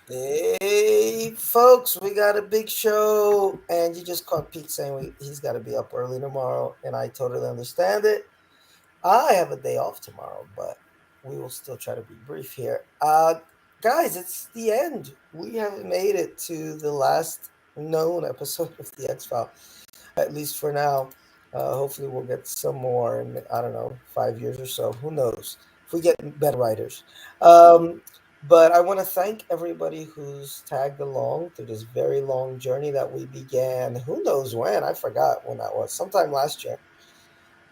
Hey, folks, we got a big show, and you just caught Pete saying he's got to be up early tomorrow, and I totally understand it. I have a day off tomorrow, but we will still try to be brief here. Guys, it's the end. We have made it to the last known episode of the X File, at least for now. Hopefully, we'll get some more in, I don't know, 5 years or so. Who knows? If we get better writers. Um, but I want to thank everybody who's tagged along through this very long journey that we began. Who knows when? I forgot when that was. Sometime last year.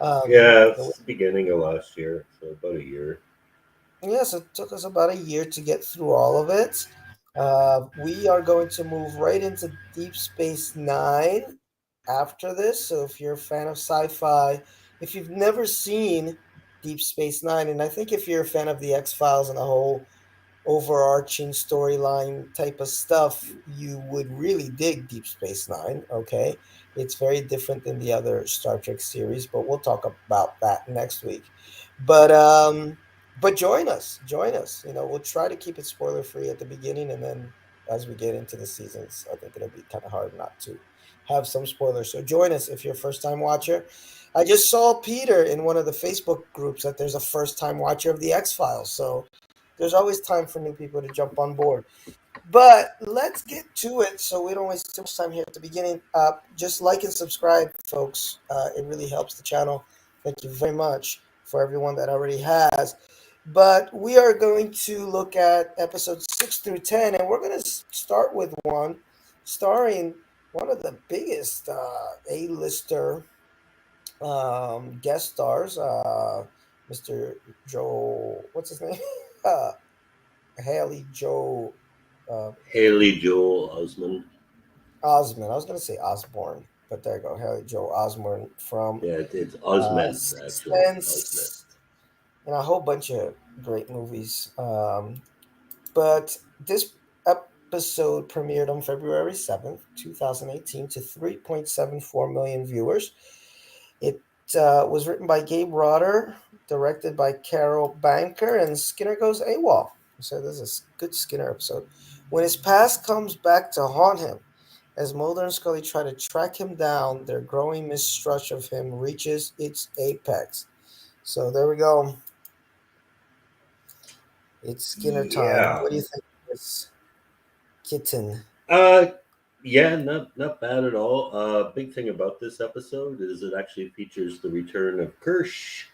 Yeah, And it's the beginning of last year, so about a year. yes, it took us about a year to get through all of it. We are going to move right into Deep Space Nine after this. So if you're a fan of sci-fi, if you've never seen Deep Space Nine, and I think if you're a fan of the X Files and the whole overarching storyline type of stuff, you would really dig Deep Space Nine. Okay, it's very different than the other Star Trek series, but we'll talk about that next week. But um, but join us. You know, we'll try to keep it spoiler free at the beginning, and then as we get into the seasons, I think it'll be kind of hard not to have some spoilers. So join us if you're a first time watcher. I just saw Peter in one of the Facebook groups that there's a first time watcher of the X Files. So there's always time for new people to jump on board. But let's get to it so we don't waste too much time here at the beginning. Just like and subscribe, folks. It really helps the channel. Thank you very much for everyone that already has. But we are going to look at episodes 6 through 10, and we're going to start with one starring one of the biggest A-lister guest stars, Mr. Joe, what's his name? Haley Joe uh, Haley Joel Osment. Osmond. I was going to say Osborne, but there you go. Haley Joe Osborne from Yeah, it's Osment Sixth actually. Osment. Sense and a whole bunch of great movies. But this episode premiered on February 7th, 2018, to 3.74 million viewers. It was written by Gabe Rotter, directed by Carol Banker, and Skinner goes AWOL. So this is a good Skinner episode. When his past comes back to haunt him, as Mulder and Scully try to track him down, their growing mistrust of him reaches its apex. So there we go. It's Skinner time. Yeah. What do you think of this kitten? Uh, yeah, not bad at all. Big thing about this episode is it actually features the return of Kirsch,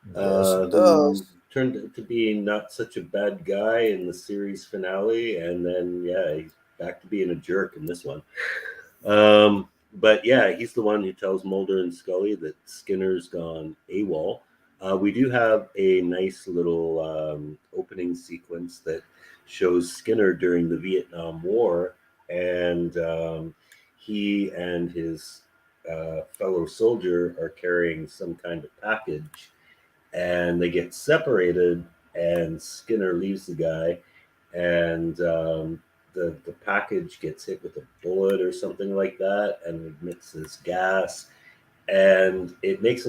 Yes, it who does. turned out to be not such a bad guy in the series finale, and then yeah, he's back to being a jerk in this one. But yeah, he's the one who tells Mulder and Scully that Skinner's gone AWOL. We do have a nice little opening sequence that shows Skinner during the Vietnam War, and he and his fellow soldier are carrying some kind of package, and they get separated, and Skinner leaves the guy, and the package gets hit with a bullet or something like that, and emits this gas, and it makes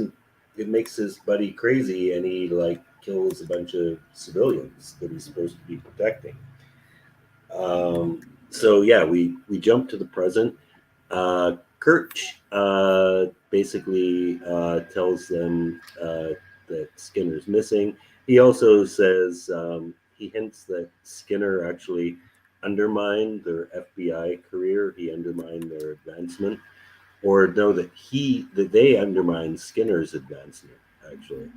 his buddy crazy, and he like kills a bunch of civilians that he's supposed to be protecting. So yeah, we jump to the present. Kirch basically tells them that Skinner's missing. He also says he hints that Skinner actually undermined their FBI career. He undermined their advancement, or no, that they undermined Skinner's advancement actually,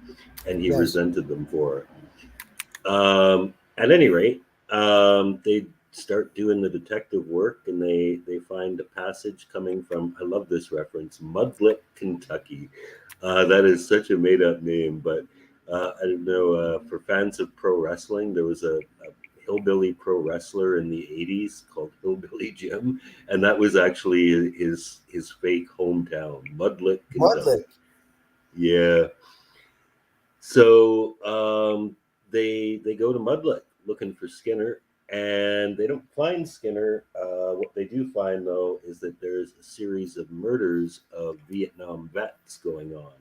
and he Yes. resented them for it. At any rate, they start doing the detective work, and they find a passage coming from, I love this reference, Mudlick, Kentucky. That is such a made up name, but I don't know. For fans of pro wrestling, there was a hillbilly pro wrestler in the 80s called Hillbilly Jim, and that was actually his fake hometown, Mudlick, Kentucky. Mudlick. Yeah. So they go to Mudlick looking for Skinner, and they don't find Skinner. What they do find, though, is that there's a series of murders of Vietnam vets going on,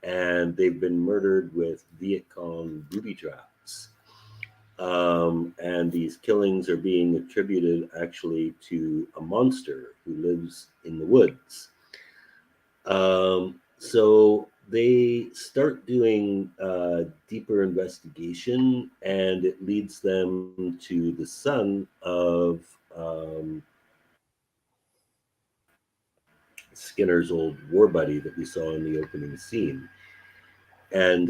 and they've been murdered with Viet Cong booby traps. And these killings are being attributed actually to a monster who lives in the woods. So they start doing deeper investigation, and it leads them to the son of um, Skinner's old war buddy that we saw in the opening scene. And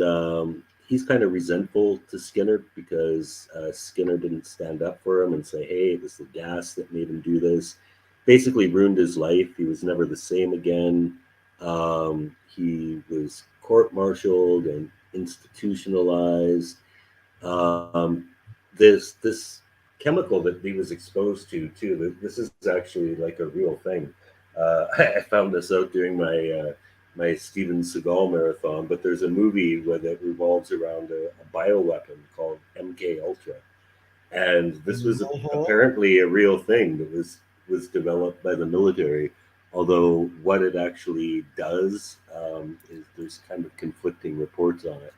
he's kind of resentful to Skinner because Skinner didn't stand up for him and say, "Hey, it was the gas that made him do this." Basically, ruined his life. He was never the same again. He was court-martialed and institutionalized. Um, this chemical that he was exposed to too. This is actually like a real thing. I found this out during my Steven Seagal marathon, but there's a movie where that revolves around a bioweapon called MK Ultra, and this was Mhm. apparently a real thing that was developed by the military. Although what it actually does is there's kind of conflicting reports on it.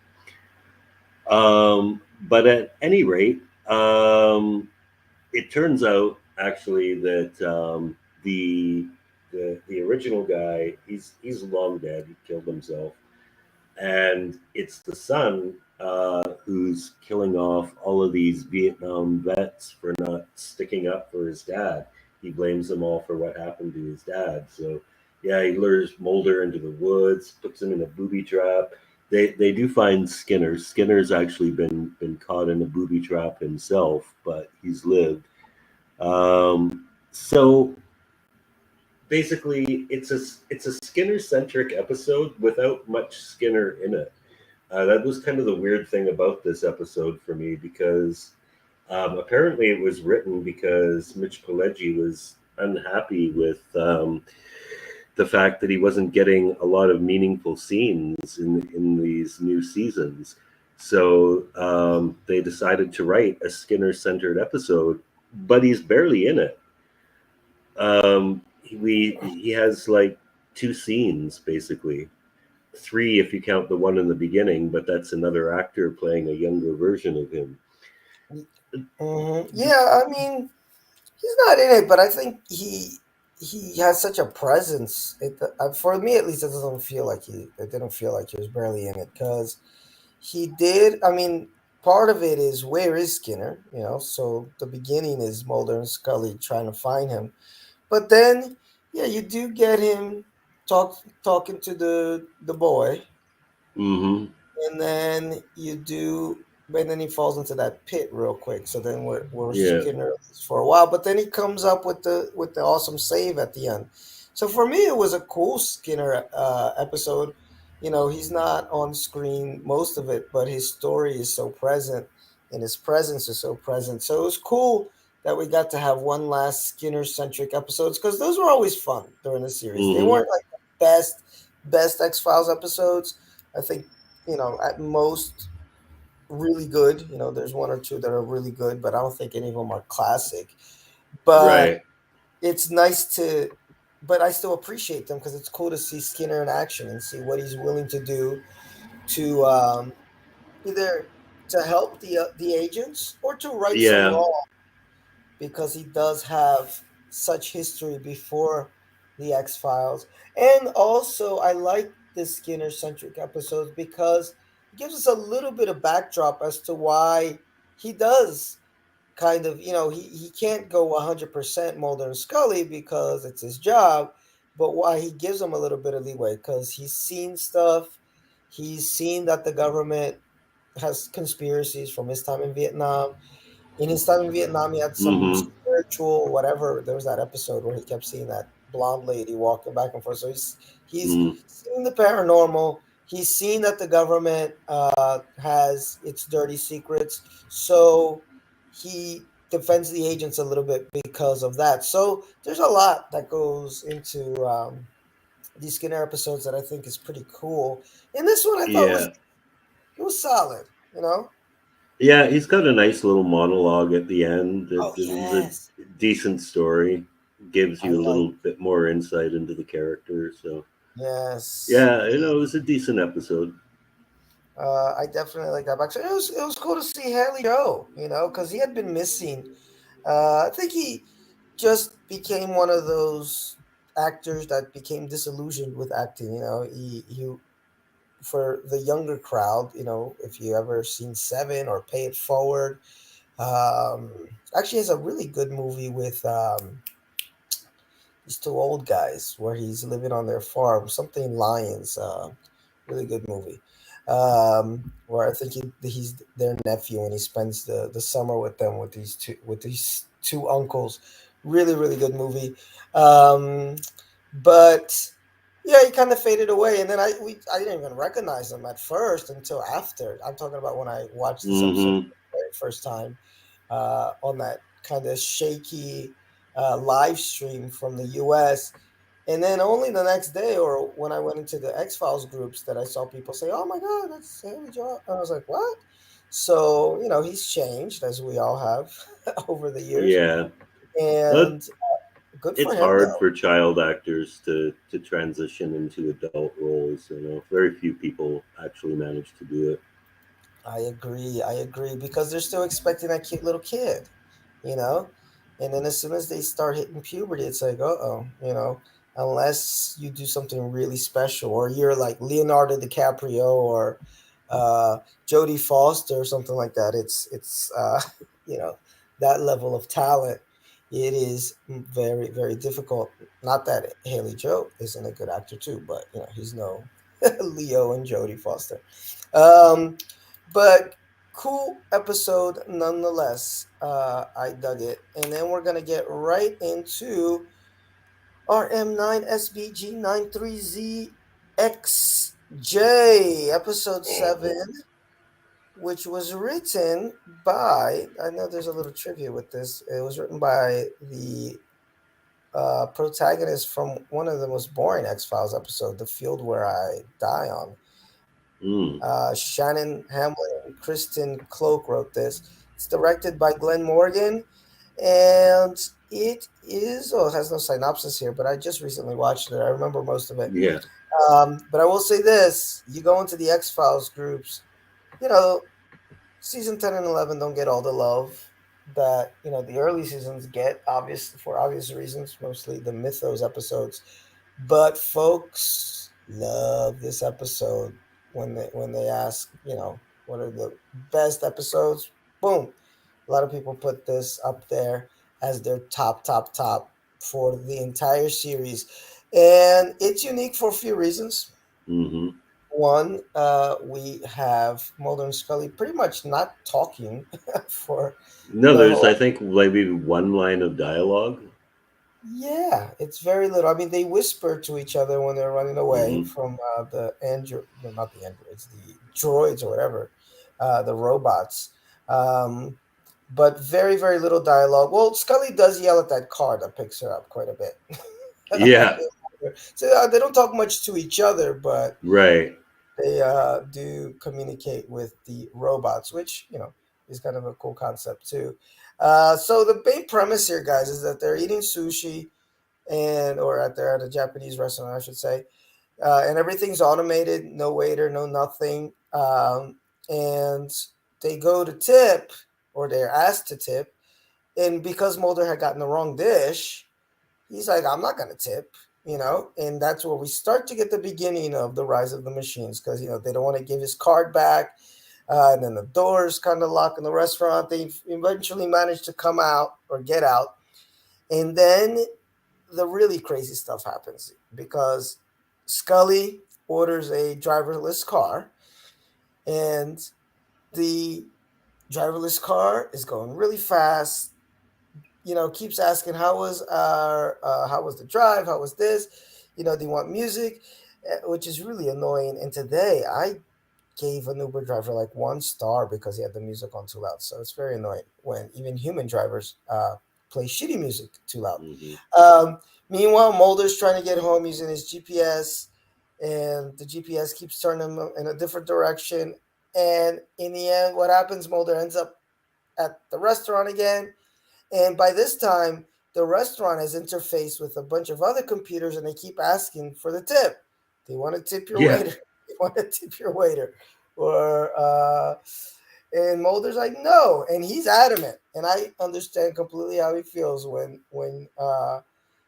But at any rate, it turns out actually that the the original guy he's long dead. He killed himself, and it's the son who's killing off all of these Vietnam vets for not sticking up for his dad. He blames them all for what happened to his dad. So, yeah, he lures Mulder into the woods, puts him in a booby trap. They do find Skinner. Skinner's actually been caught in a booby trap himself, but he's lived. So basically, it's a Skinner centric episode without much Skinner in it. That was kind of the weird thing about this episode for me because apparently it was written because Mitch Pileggi was unhappy with the fact that he wasn't getting a lot of meaningful scenes in these new seasons. So they decided to write a Skinner centered episode, but he's barely in it. He has like two scenes basically, three if you count the one in the beginning, but that's another actor playing a younger version of him. Yeah, I mean, he's not in it, but I think he has such a presence. For me, at least, it doesn't feel like he. It didn't feel like he was barely in it because he did. I mean, part of it is where is Skinner? You know, so the beginning is Mulder and Scully trying to find him, but then yeah, you do get him talking to the boy, Mm-hmm. and then you do, but then he falls into that pit real quick. So then we're Yeah. Skinner for a while, but then he comes up with the awesome save at the end. So for me, it was a cool Skinner episode. You know, he's not on screen most of it, but his story is so present, and his presence is so present. So it was cool that we got to have one last Skinner centric episodes because those were always fun during the series. They Mm-hmm. weren't like the best X Files episodes. I think, you know, at most really good. You know, there's one or two that are really good, but I don't think any of them are classic. But Right. it's nice to, but I still appreciate them because it's cool to see Skinner in action and see what he's willing to do to either to help the agents or to right some Yeah. wrong because he does have such history before the X Files. And also, I like the Skinner centric episodes because it gives us a little bit of backdrop as to why he does kind of, you know, he can't go 100% Mulder and Scully because it's his job, but why he gives them a little bit of leeway because he's seen stuff. He's seen that the government has conspiracies from his time in Vietnam. In his time in Vietnam, he had some Mm-hmm. spiritual whatever. There was that episode where he kept seeing that blonde lady walking back and forth. So he's Mm. seen the paranormal. He's seen that the government has its dirty secrets. So he defends the agents a little bit because of that. So there's a lot that goes into these Skinner episodes that I think is pretty cool. And this one I thought was Yeah. it was solid. You know. Yeah, he's got a nice little monologue at the end. Oh It was a yes, decent story. Gives I you a like. little bit more insight into the character. So Yes, yeah, it was a decent episode. I definitely like that back. So it was cool to see Haley Joe, because he had been missing. I think he just became one of those actors that became disillusioned with acting. He for the younger crowd. If you ever seen Seven or Pay It Forward, um, actually has a really good movie with these two old guys where he's living on their farm. Something Lions. Really good movie. Where I think he's their nephew and he spends the summer with them with these two uncles. Really, really good movie. But yeah, he kind of faded away, and then I didn't even recognize him at first until after. I'm talking about when I watched this episode Mm-hmm. for the very first time on that kind of shaky live stream from the U.S. And then only the next day, or when I went into the X Files groups, that I saw people say, "Oh my God, that's Haley Joel." And I was like, "What?" So he's changed, as we all have over the years, Yeah. Uh, and good for it's him, hard though. for child actors to transition into adult roles. Very few people actually manage to do it. I agree. I agree because they're still expecting that cute little kid, you know? And then as soon as they start hitting puberty, it's like, unless you do something really special or you're like Leonardo DiCaprio or uh, Jodie Foster or something like that, it's you know, that level of talent. It is very, very difficult. Not that Haley Joe isn't a good actor too, but he's no Leo and Jodie Foster. Um, but cool episode nonetheless. I dug it. And then we're gonna get right into our M9SBG93ZXJ, episode Oh. 7, which was written by, I know there's a little trivia with this. It was written by the protagonist from one of the most boring X Files episode, The Field Where I Die On. Mm. Shannon Hamlin and Kristen Cloak wrote this. It's directed by Glenn Morgan, and it has no synopsis here, but I just recently watched it. I remember most of it. Yeah. But I will say this: you go into the X Files groups, you know, season 10 and 11 don't get all the love that the early seasons get, obvious for obvious reasons, mostly the Mythos episodes. But folks love this episode when they ask, what are the best episodes. Boom, a lot of people put this up there as their top for the entire series, and it's unique for a few reasons. Mm-hmm. One, we have Mulder and Scully pretty much not talking for No, the there's I whole. think maybe one line of dialogue. Yeah, it's very little. I mean, they whisper to each other when they're running away Mm-hmm. from the android, no, not the androids, the droids or whatever, the robots. Um, but very, very little dialogue. Well, Scully does yell at that car that picks her up quite a bit. Yeah. So they don't talk much to each other, but Right. they do communicate with the robots, which is kind of a cool concept too. So the main premise here, guys, is that they're eating sushi they're at a Japanese restaurant, I should say, and everything's automated, no waiter, no nothing, and they go to tip, or they're asked to tip, and because Mulder had gotten the wrong dish, he's like, I'm not gonna tip, and that's where we start to get the beginning of the rise of the machines, because they don't want to give his card back, and then the doors kind of lock in the restaurant. They eventually manage to come out or get out, and then the really crazy stuff happens because Scully orders a driverless car, and the driverless car is going really fast. Keeps asking how was the drive, how was this, do you want music, which is really annoying. And today I gave an Uber driver like 1 star because he had the music on too loud. So it's very annoying when even human drivers play shitty music too loud. Mm-hmm. um, Meanwhile, Mulder's trying to get home using his GPS, and the GPS keeps turning him in a different direction. And in the end, what happens, Mulder ends up at the restaurant again, and by this time, the restaurant has interfaced with a bunch of other computers, and they keep asking for the tip. They want to tip your Yeah. waiter. They want to tip your waiter. or and Mulder's like, no, and he's adamant, and I understand completely how he feels when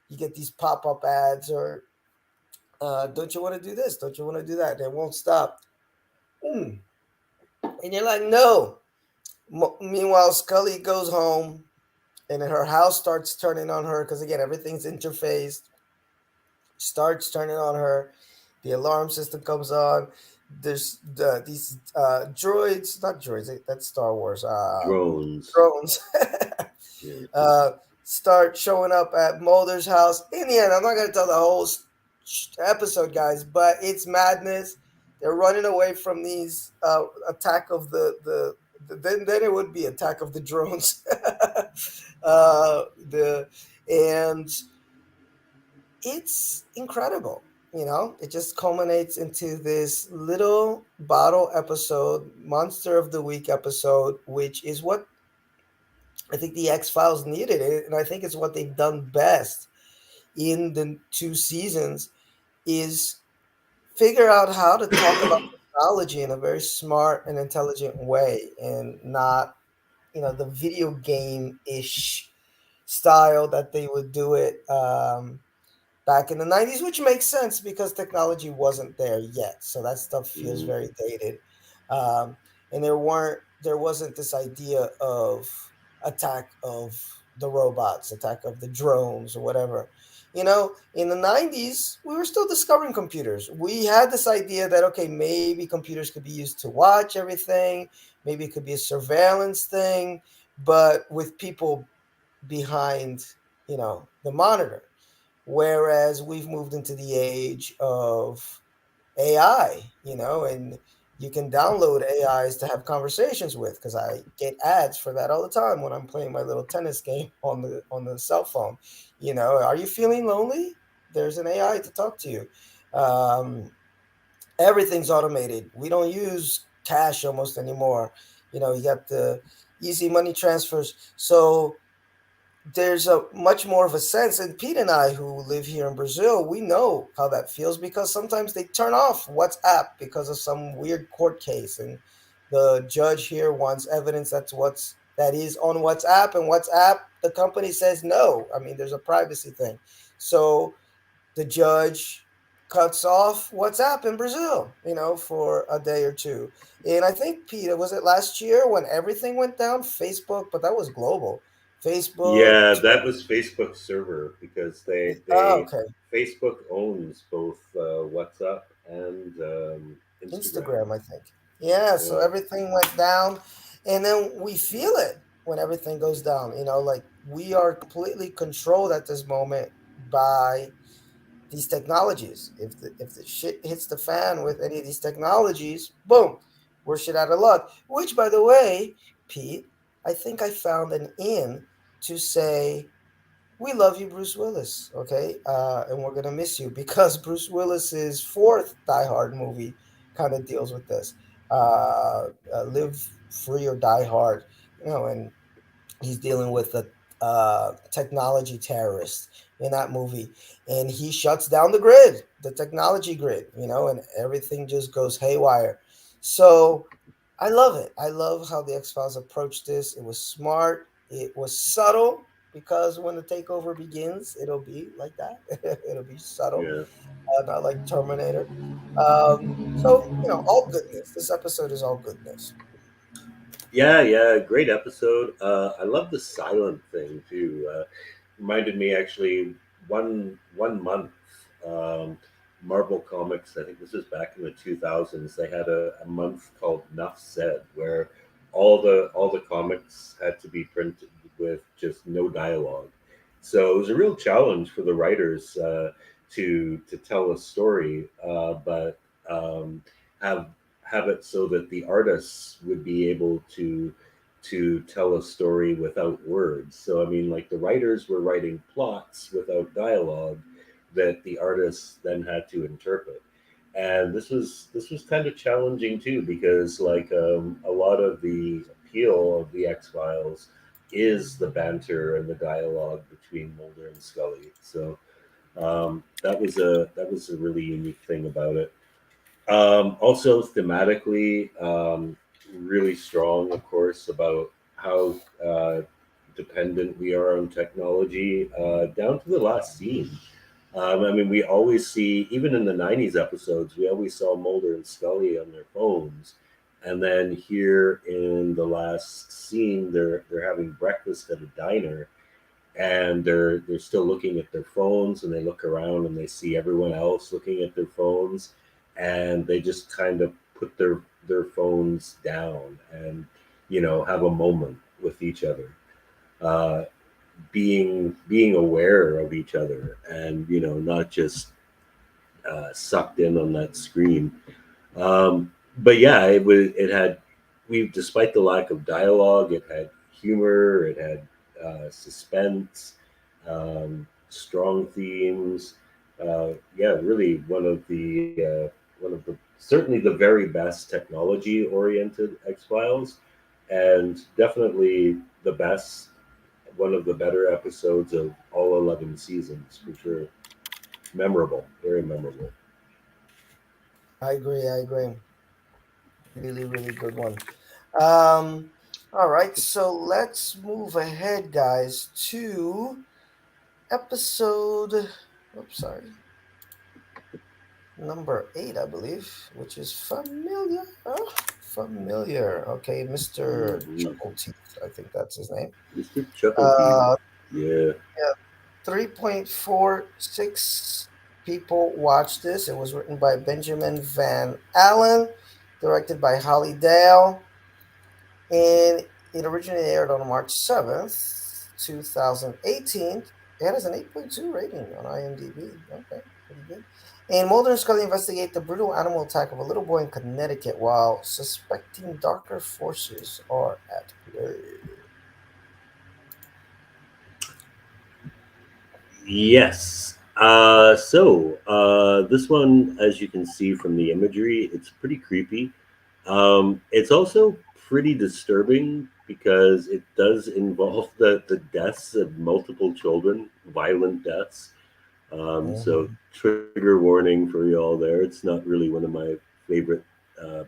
you get these pop up ads or don't you want to do this? Don't you want to do that? They won't stop. Mm. And you're like, no. Meanwhile, Scully goes home and her house starts turning on her because, again, everything's interfaced, starts turning on her. The alarm system comes on. There's these droids, not droids, that's Star Wars, Drones. drones. Yeah. uh, start showing up at Mulder's house. In the end, I'm not going to tell the whole episode, guys, but it's madness. They're running away from these attack of then it would be attack of the drones. The and it's incredible. It just culminates into this little bottle episode, monster of the week episode, which is what I think the X Files needed it, and I think it's what they've done best in the 2 seasons is figure out how to talk about technology in a very smart and intelligent way, and not the video game ish style that they would do it back in the 90s, which makes sense because technology wasn't there yet. So that stuff feels Mhm. very dated. Um, and there wasn't this idea of attack of the robots, attack of the drones or whatever. In the 90s, we were still discovering computers. We had this idea that, okay, maybe computers could be used to watch everything, maybe it could be a surveillance thing, but with people behind, the monitor. Whereas we've moved into the age of AI, and you can download AIs to have conversations with because I get ads for that all the time when I'm playing my little tennis game on the cell phone. Are you feeling lonely? There's an AI to talk to you. Um, Everything's automated. We don't use cash almost anymore. You got the easy money transfers. So there's a much more of a sense, and Pete and I who live here in Brazil, we know how that feels because sometimes they turn off WhatsApp because of some weird court case, and the judge here wants evidence that is on WhatsApp, and WhatsApp, the company says no. I mean, there's a privacy thing. So the judge cuts off WhatsApp in Brazil, for a day or two. And I think, Peter, was it last year when everything went down? Facebook, but that was global. Facebook. Yeah, that was Facebook's server because Oh, they okay. Facebook owns both WhatsApp and Instagram. Instagram, I think. Yeah, so Yeah, everything went down. And then we feel it when everything goes down. Like we are completely controlled at this moment by these technologies. If the shit hits the fan with any of these technologies, boom, we're shit out of luck. Which, by the way, Pete, I think I found an in to say we love you, Bruce Willis. Okay, and we're gonna miss you because Bruce Willis's fourth Die Hard movie kind of deals with this. Live Free or Die Hard. And he's dealing with a technology terrorist in that movie, and he shuts down the technology grid, and everything just goes haywire. So I love it. I love how the X Files approached this. It was smart. It was subtle because when the takeover begins, it'll be like that. It'll be subtle, yeah. not like Terminator. So all goodness. This episode is all goodness. Yeah, yeah, great episode. I love the silent thing too. Reminded me actually one month. Marvel Comics. I think this was back in the 2000s. They had a month called Nuff Said, where all the comics had to be printed with just no dialogue. So it was a real challenge for the writers to tell a story, but have have it so that the artists would be able to tell a story without words. So I mean, like the writers were writing plots without dialogue that the artists then had to interpret. And this was kind of challenging too because a lot of the appeal of the X Files is the banter and the dialogue between Mulder and Scully. So that was a really unique thing about it. Also, thematically, really strong, of course, about how dependent we are on technology, down to the last scene. I mean, we always see, even in the '90s episodes, we always saw Mulder and Scully on their phones, and then here in the last scene, they're having breakfast at a diner, and they're still looking at their phones, and they look around and they see everyone else looking at their phones, and they just kind of put their phones down and have a moment with each other, uh, being aware of each other, and not just sucked in on that screen. um, but yeah, it had, we, despite the lack of dialogue, it had humor, it had suspense, strong themes. Yeah, really one of the certainly the very best technology oriented X Files, and definitely the best, one of the better episodes of all 11 seasons for sure. Memorable, very memorable. I agree. I agree. Really, really good one. Um, all right, so let's move ahead, guys, to episode. Oops, sorry, number 8, I believe, which is familiar. Familiar. Okay, Mr. Hmm. Chuckle Teeth. I think that's his name. Mr. Chuckle Teeth. Uh, Yeah. yeah, 3.46 people watched this. It was written by Benjamin Van Allen, directed by Holly Dale, and it originally aired on March 7th, 2018. It has an 8.2 rating on IMDb. Okay, pretty good. And Mulder and Scully investigate the brutal animal attack of a little boy in Connecticut while suspecting darker forces are at play. Yes. This one, as you can see from the imagery, it's pretty creepy. It's also pretty disturbing because it does involve the deaths of multiple children, violent deaths. So Mhm. trigger warning for you all there. It's not really one of my favorite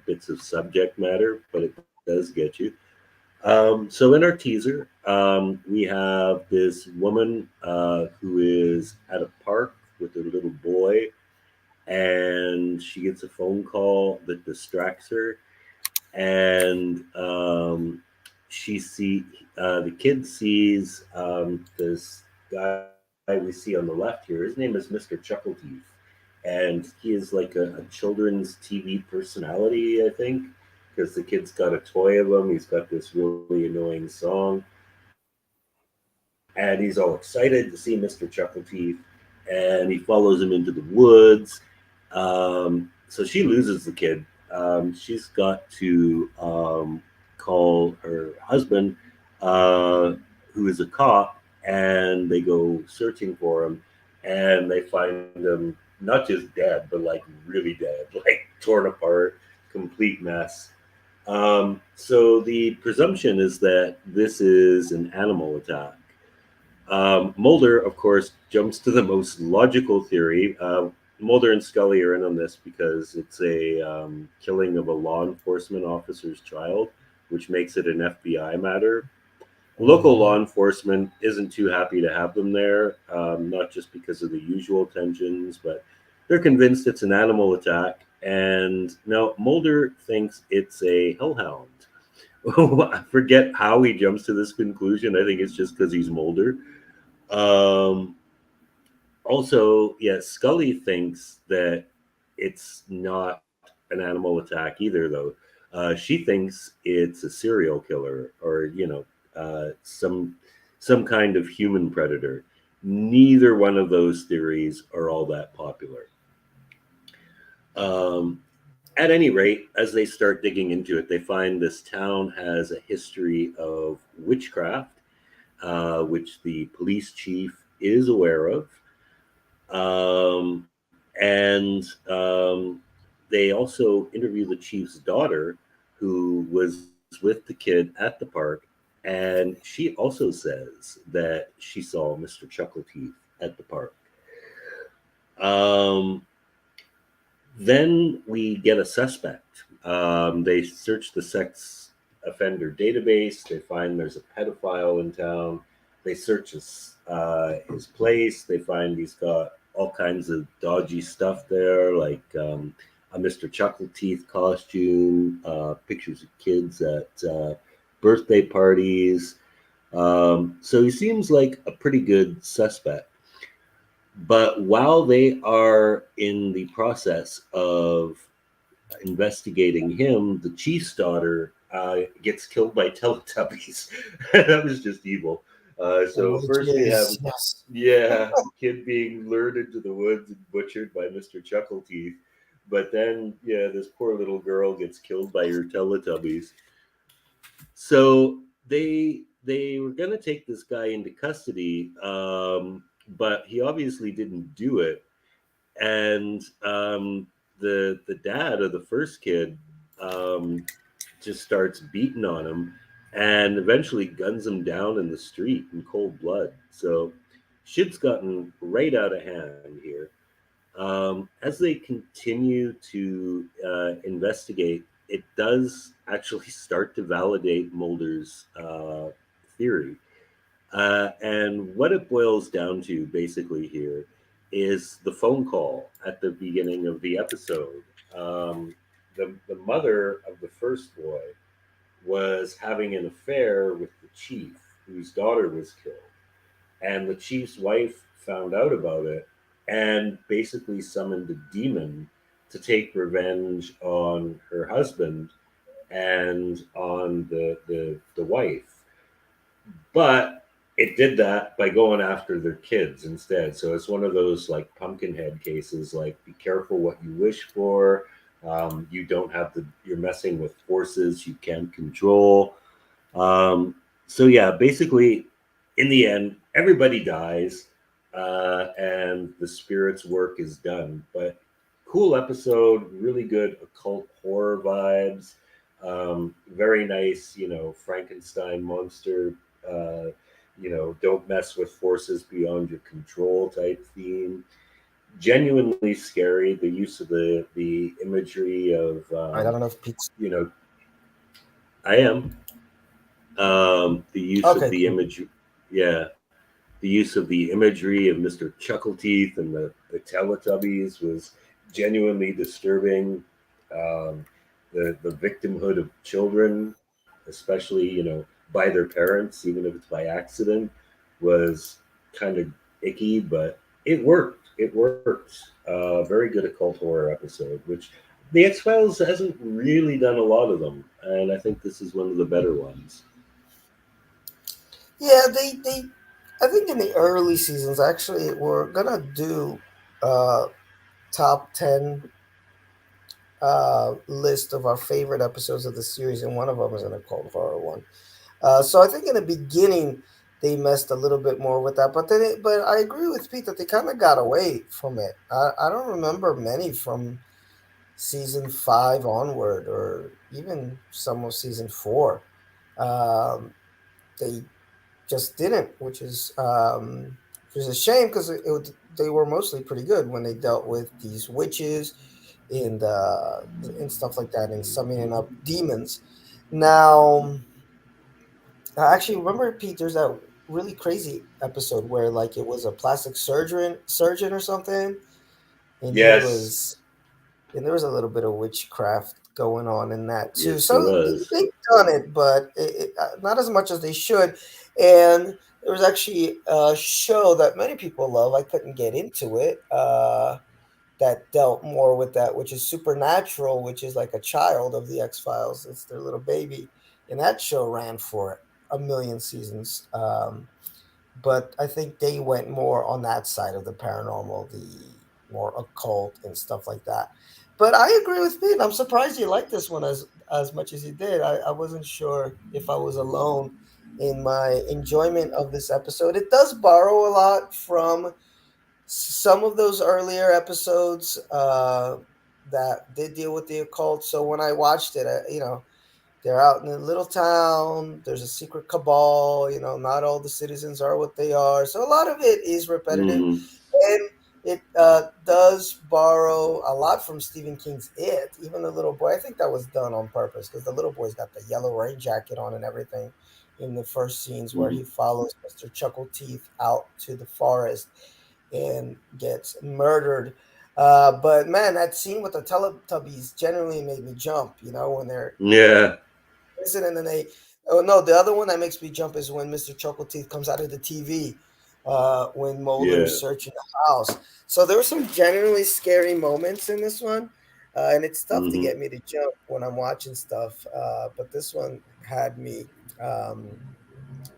bits of subject matter, but it does get you. So in our teaser, we have this woman who is at a park with her little boy, and she gets a phone call that distracts her, and the kid sees this guy we see on the left here. His name is Mr. Chuckleteeth, and he is like a children's TV personality, I think, because the kid's got a toy of him. He's got this really annoying song, and he's all excited to see Mr. Chuckleteeth, and he follows him into the woods. So she loses the kid. She's got to call her husband, uh, who is a cop, and they go searching for him, and they find him not just dead, but like really dead, like torn apart, complete mess. So the presumption is that this is an animal attack. Mulder, of course, jumps to the most logical theory. Mulder and Scully are in on this because it's a killing of a law enforcement officer's child, which makes it an FBI matter. Local law Mhm. enforcement isn't too happy to have them there, not just because of the usual tensions, but they're convinced it's an animal attack. And now Mulder thinks it's a hellhound. I forget how he jumps to this conclusion. I think it's just because he's Mulder. Um, Also, yeah, Scully thinks that it's not an animal attack either, though. She thinks it's a serial killer, or some kind of human predator. Neither one of those theories are all that popular. Um, at any rate, as they start digging into it, they find this town has a history of witchcraft, which the police chief is aware of. And they also interview the chief's daughter, who was with the kid at the park, and she also says that she saw Mr. Chuckleteeth at the park. Um, Then we get a suspect. They search the sex offender database. They find there's a pedophile in town. They search his place. They find he's got all kinds of dodgy stuff there, like a Mr. Chuckle Teeth costume, pictures of kids at birthday parties. So he seems like a pretty good suspect. But while they are in the process of investigating him, the chief's daughter gets killed by Teletubbies. That was just evil. So which first we have, is yes. yeah, kid being lured into the woods and butchered by Mr. Chuckleteeth. But then, yeah, this poor little girl gets killed by her Teletubbies. So they were gonna take this guy into custody, but he obviously didn't do it, and the dad of the first kid um, just starts beating on him, and eventually guns him down in the street in cold blood. So shit's gotten right out of hand here. As they continue to investigate, it does actually start to validate Mulder's theory. And what it boils down to basically here is the phone call at the beginning of the episode. Um, the mother of the first boy was having an affair with the chief, whose daughter was killed. And the chief's wife found out about it and basically summoned a demon to take revenge on her husband and on the wife, but it did that by going after their kids instead. So it's one of those like Pumpkinhead cases, like be careful what you wish for. You don't have the, you're messing with forces you can't control. um, so yeah, basically in the end everybody dies, and the spirit's work is done. But cool episode, really good occult horror vibes. Very nice, Frankenstein monster, uh, don't mess with forces beyond your control type theme. Genuinely scary. The use of the imagery of I don't know if Pete's you know I am the use of okay. the Cool. image, yeah, the use of the imagery of Mr. Chuckleteeth and the Teletubbies was genuinely disturbing. Um, the victimhood of children, especially by their parents, even if it's by accident, was kind of icky, but it worked. It worked. Very good occult horror episode, which the X Files hasn't really done a lot of them, and I think this is one of the better ones. Yeah, they I think in the early seasons actually we're gonna do uh top 10 list of our favorite episodes of the series, and one of them is an occult horror one. So I think in the beginning they messed a little bit more with that, but I agree with Pete that they kind of got away from it. I don't remember many from season 5 onward, or even some of season 4. Um, they just didn't, which is a shame because they were mostly pretty good when they dealt with these witches and stuff like that, and summoning up demons. Now, I actually remember, Pete, there's that really crazy episode where like it was a plastic surgeon or something, and he Yes, was and there was a little bit of witchcraft going on in that too. yes, there So was. they've done it, but not as much as they should. And there was actually a show that many people love. I couldn't get into it. That dealt more with that, which is Supernatural, which is like a child of the X Files. It's their little baby, and that show ran for a million seasons. But I think they went more on that side of the paranormal, the more occult and stuff like that. But I agree with Pete. I'm surprised you liked this one as much as you did. I wasn't sure if I was alone in my enjoyment of this episode. It does borrow a lot from some of those earlier episodes that did deal with the occult. So when I watched it, they're out in a little town. There's a secret cabal. Not all the citizens are what they are. So a lot of it is repetitive. Hmm. And it does borrow a lot from Stephen King's It. Even the little boy, I think that was done on purpose because the little boy's got the yellow rain jacket on and everything in the first scenes where Hmm. he follows Mr. Chuckle Teeth out to the forest and gets murdered. But man, that scene with the Teletubbies generally made me jump. You know, when they're Yeah, listen, and then they. Oh no, the other one that makes me jump is when Mr. Chuckle Teeth comes out of the TV when Mulder yeah. is searching the house. So there were some genuinely scary moments in this one, and it's tough to Hmm. get me to jump when I'm watching stuff. But this one had me. Um,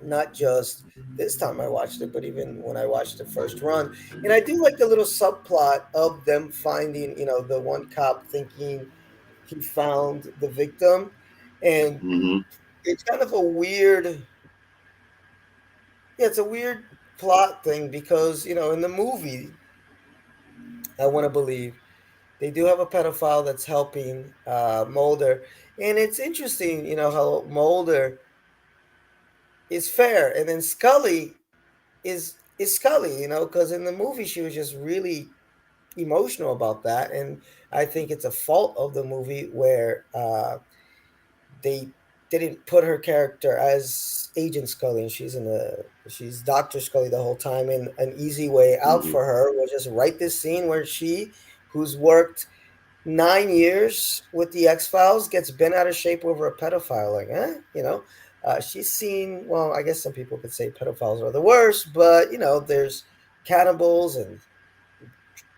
Not just this time I watched it, but even when I watched the first run. And I do like the little subplot of them finding, the one cop thinking he found the victim. And Hmm. it's kind of a weird, yeah, it's a weird plot thing because, in the movie, I want to believe they do have a pedophile that's helping Mulder. And it's interesting, how Mulder is fair. And then Scully is Scully, because in the movie she was just really emotional about that, and I think it's a fault of the movie where they didn't put her character as Agent Scully, and she's Doctor Scully the whole time. And an easy way out Hmm. for her was just write this scene where she, who's worked 9 years with the X Files, gets bent out of shape over a pedophile. Like, she's seen. Well, I guess some people could say pedophiles are the worst, but there's cannibals and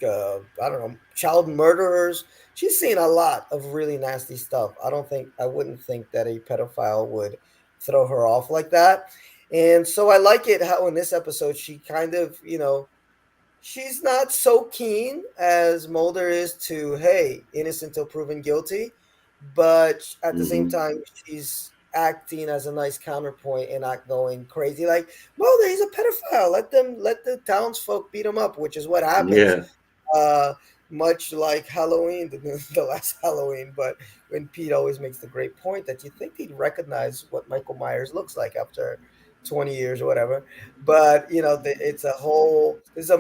I don't know, child murderers. She's seen a lot of really nasty stuff. I wouldn't think that a pedophile would throw her off like that. And so I like it how in this episode she kind of, she's not so keen as Mulder is to, hey, innocent till proven guilty, but at the same Hmm. time, she's acting as a nice counterpoint and not going crazy like Mulder, he's a pedophile. Let the townsfolk beat him up, which is what happens Yeah, uh, much like Halloween, the last Halloween. But when Pete always makes the great point that you think he'd recognize what Michael Myers looks like after 20 years or whatever. But it's a whole. This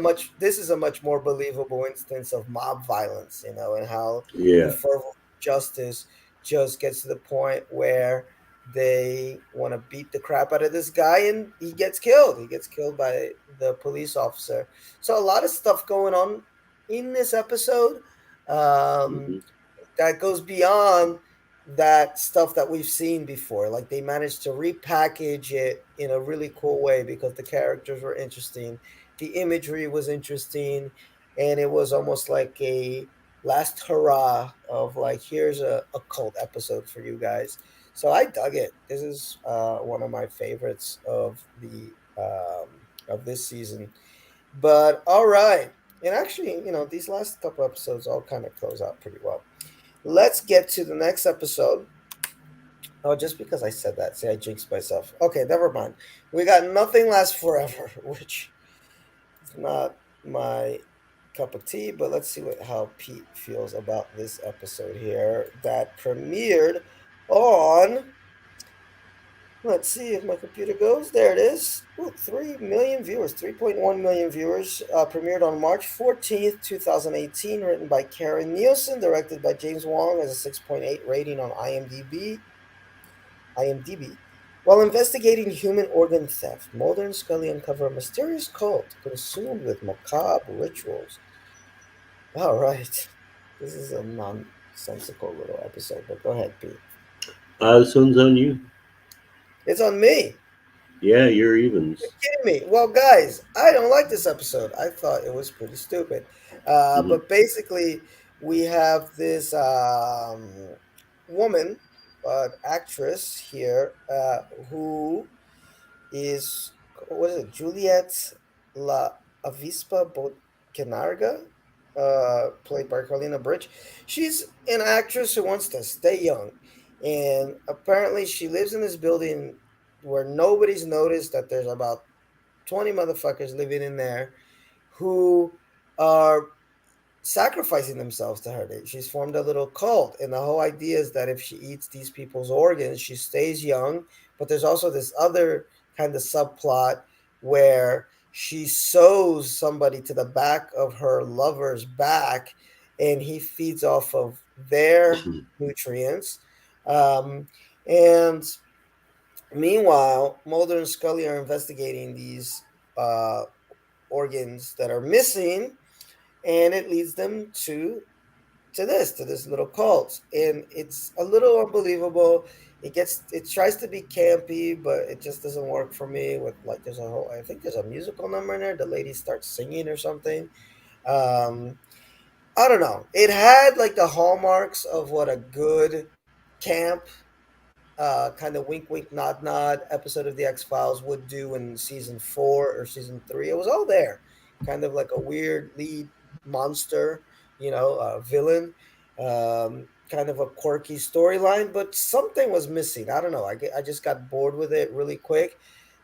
is a much more believable instance of mob violence, and how the yeah. fervor of justice just gets to the point where they want to beat the crap out of this guy and he gets killed. He gets killed by the police officer. So a lot of stuff going on in this episode um, Hmm. that goes beyond that stuff that we've seen before. Like they managed to repackage it in a really cool way because the characters were interesting, the imagery was interesting, and it was almost like a last hurrah of like, here's a cult episode for you guys. So I dug it. This is one of my favorites of this season. But all right. And actually, these last couple episodes all kind of close out pretty well. Let's get to the next episode. Oh, just because I said that, say I jinxed myself. Okay, never mind. We got Nothing Lasts Forever, which is not my cup of tea, but let's see how Pete feels about this episode here that premiered on. Let's see if my computer goes. There it is. Ooh, 3 million viewers, 3.1 million viewers. Premiered on March 14th, 2018. Written by Karen Nielsen, directed by James Wong, has a 6.8 rating on IMDb. While investigating human organ theft, Mulder and Scully uncover a mysterious cult consumed with macabre rituals. All right. This is a nonsensical little episode, but go ahead, Pete. This one's on you. It's on me. Yeah, you're evens. Kidding me? Well, guys, I don't like this episode. I thought it was pretty stupid. Hmm. But basically, we have this woman, actress here, who is, what is it, Juliet La Avispa Bocanarga, played by Carlina Bridge. She's an actress who wants to stay young. And apparently, she lives in this building where nobody's noticed that there's about 20 motherfuckers living in there who are sacrificing themselves to her. She's formed a little cult, and the whole idea is that if she eats these people's organs, she stays young. But there's also this other kind of subplot where she sews somebody to the back of her lover's back, and he feeds off of their nutrients. Um, and meanwhile, Mulder and Scully are investigating these uh, organs that are missing, and it leads them to this little cult, and it's a little unbelievable. It tries to be campy, but it just doesn't work for me. With like, there's a whole, I think there's a musical number in there. The lady starts singing or something. Um, I don't know. It had like the hallmarks of what a good camp kind of wink, wink, nod, nod episode of the X Files would do in season 4 or season 3. It was all there, kind of like a weird lead monster, a villain, kind of a quirky storyline, but something was missing. I don't know. I just got bored with it really quick.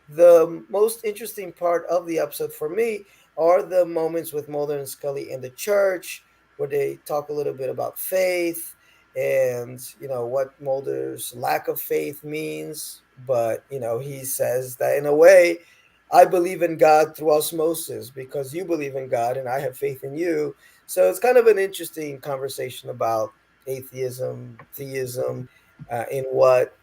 The most interesting part of the episode for me are the moments with Mulder and Scully in the church, where they talk a little bit about faith and what Mulder's lack of faith means. But he says that in a way, I believe in God through osmosis because you believe in God and I have faith in you. So it's kind of an interesting conversation about atheism, theism, in what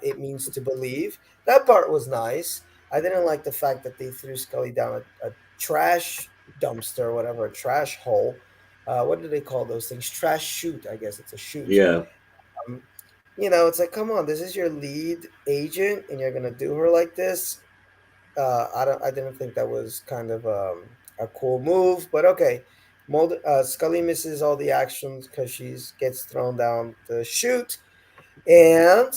it means to believe. That part was nice. I didn't like the fact that they threw Scully down a trash dumpster or whatever, a trash hole. What do they call those things? Trash chute, I guess it's a chute. Yeah. Um, it's like, come on, this is your lead agent, and you're gonna do her like this. I didn't think that was kind of a cool move, but okay. Scully misses all the actions because she gets thrown down the chute, and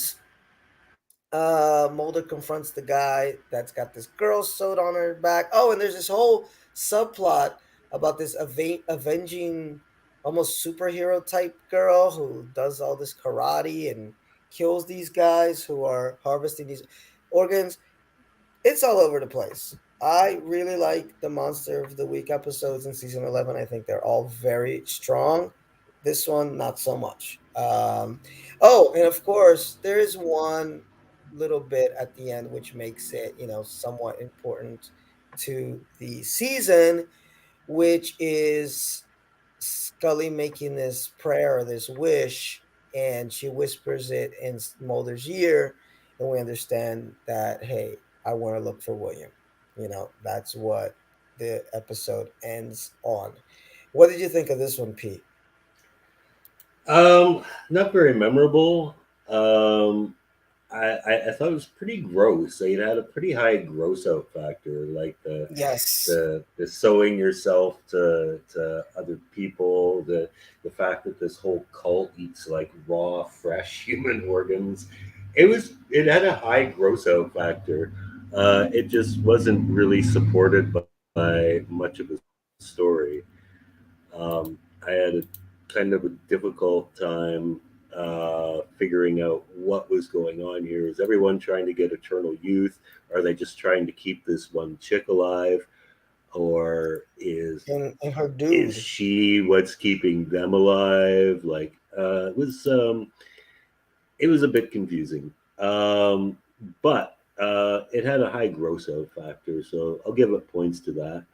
Mulder confronts the guy that's got this girl sewed on her back. Oh, and there's this whole subplot about this avenging, almost superhero type girl who does all this karate and kills these guys who are harvesting these organs. It's all over the place. I really like the Monster of the Week episodes in season 11. I think they're all very strong. This one, not so much. Oh, and of course, there is one little bit at the end which makes it, somewhat important to the season, which is Scully making this prayer or this wish, and she whispers it in Mulder's ear, and we understand that, hey, I want to look for William. That's what the episode ends on. What did you think of this one, Pete? Not very memorable. I thought it was pretty gross. It had a pretty high gross out factor, like Yes. the sewing yourself to other people, the fact that this whole cult eats like raw, fresh human organs. It had a high gross out factor. It just wasn't really supported by much of the story. I had a kind of a difficult time figuring out what was going on here. Is everyone trying to get eternal youth? Are they just trying to keep this one chick alive? Or And her is dude. she what's keeping them alive? Like it was a bit confusing. But it had a high gross out factor, so I'll give it points to that.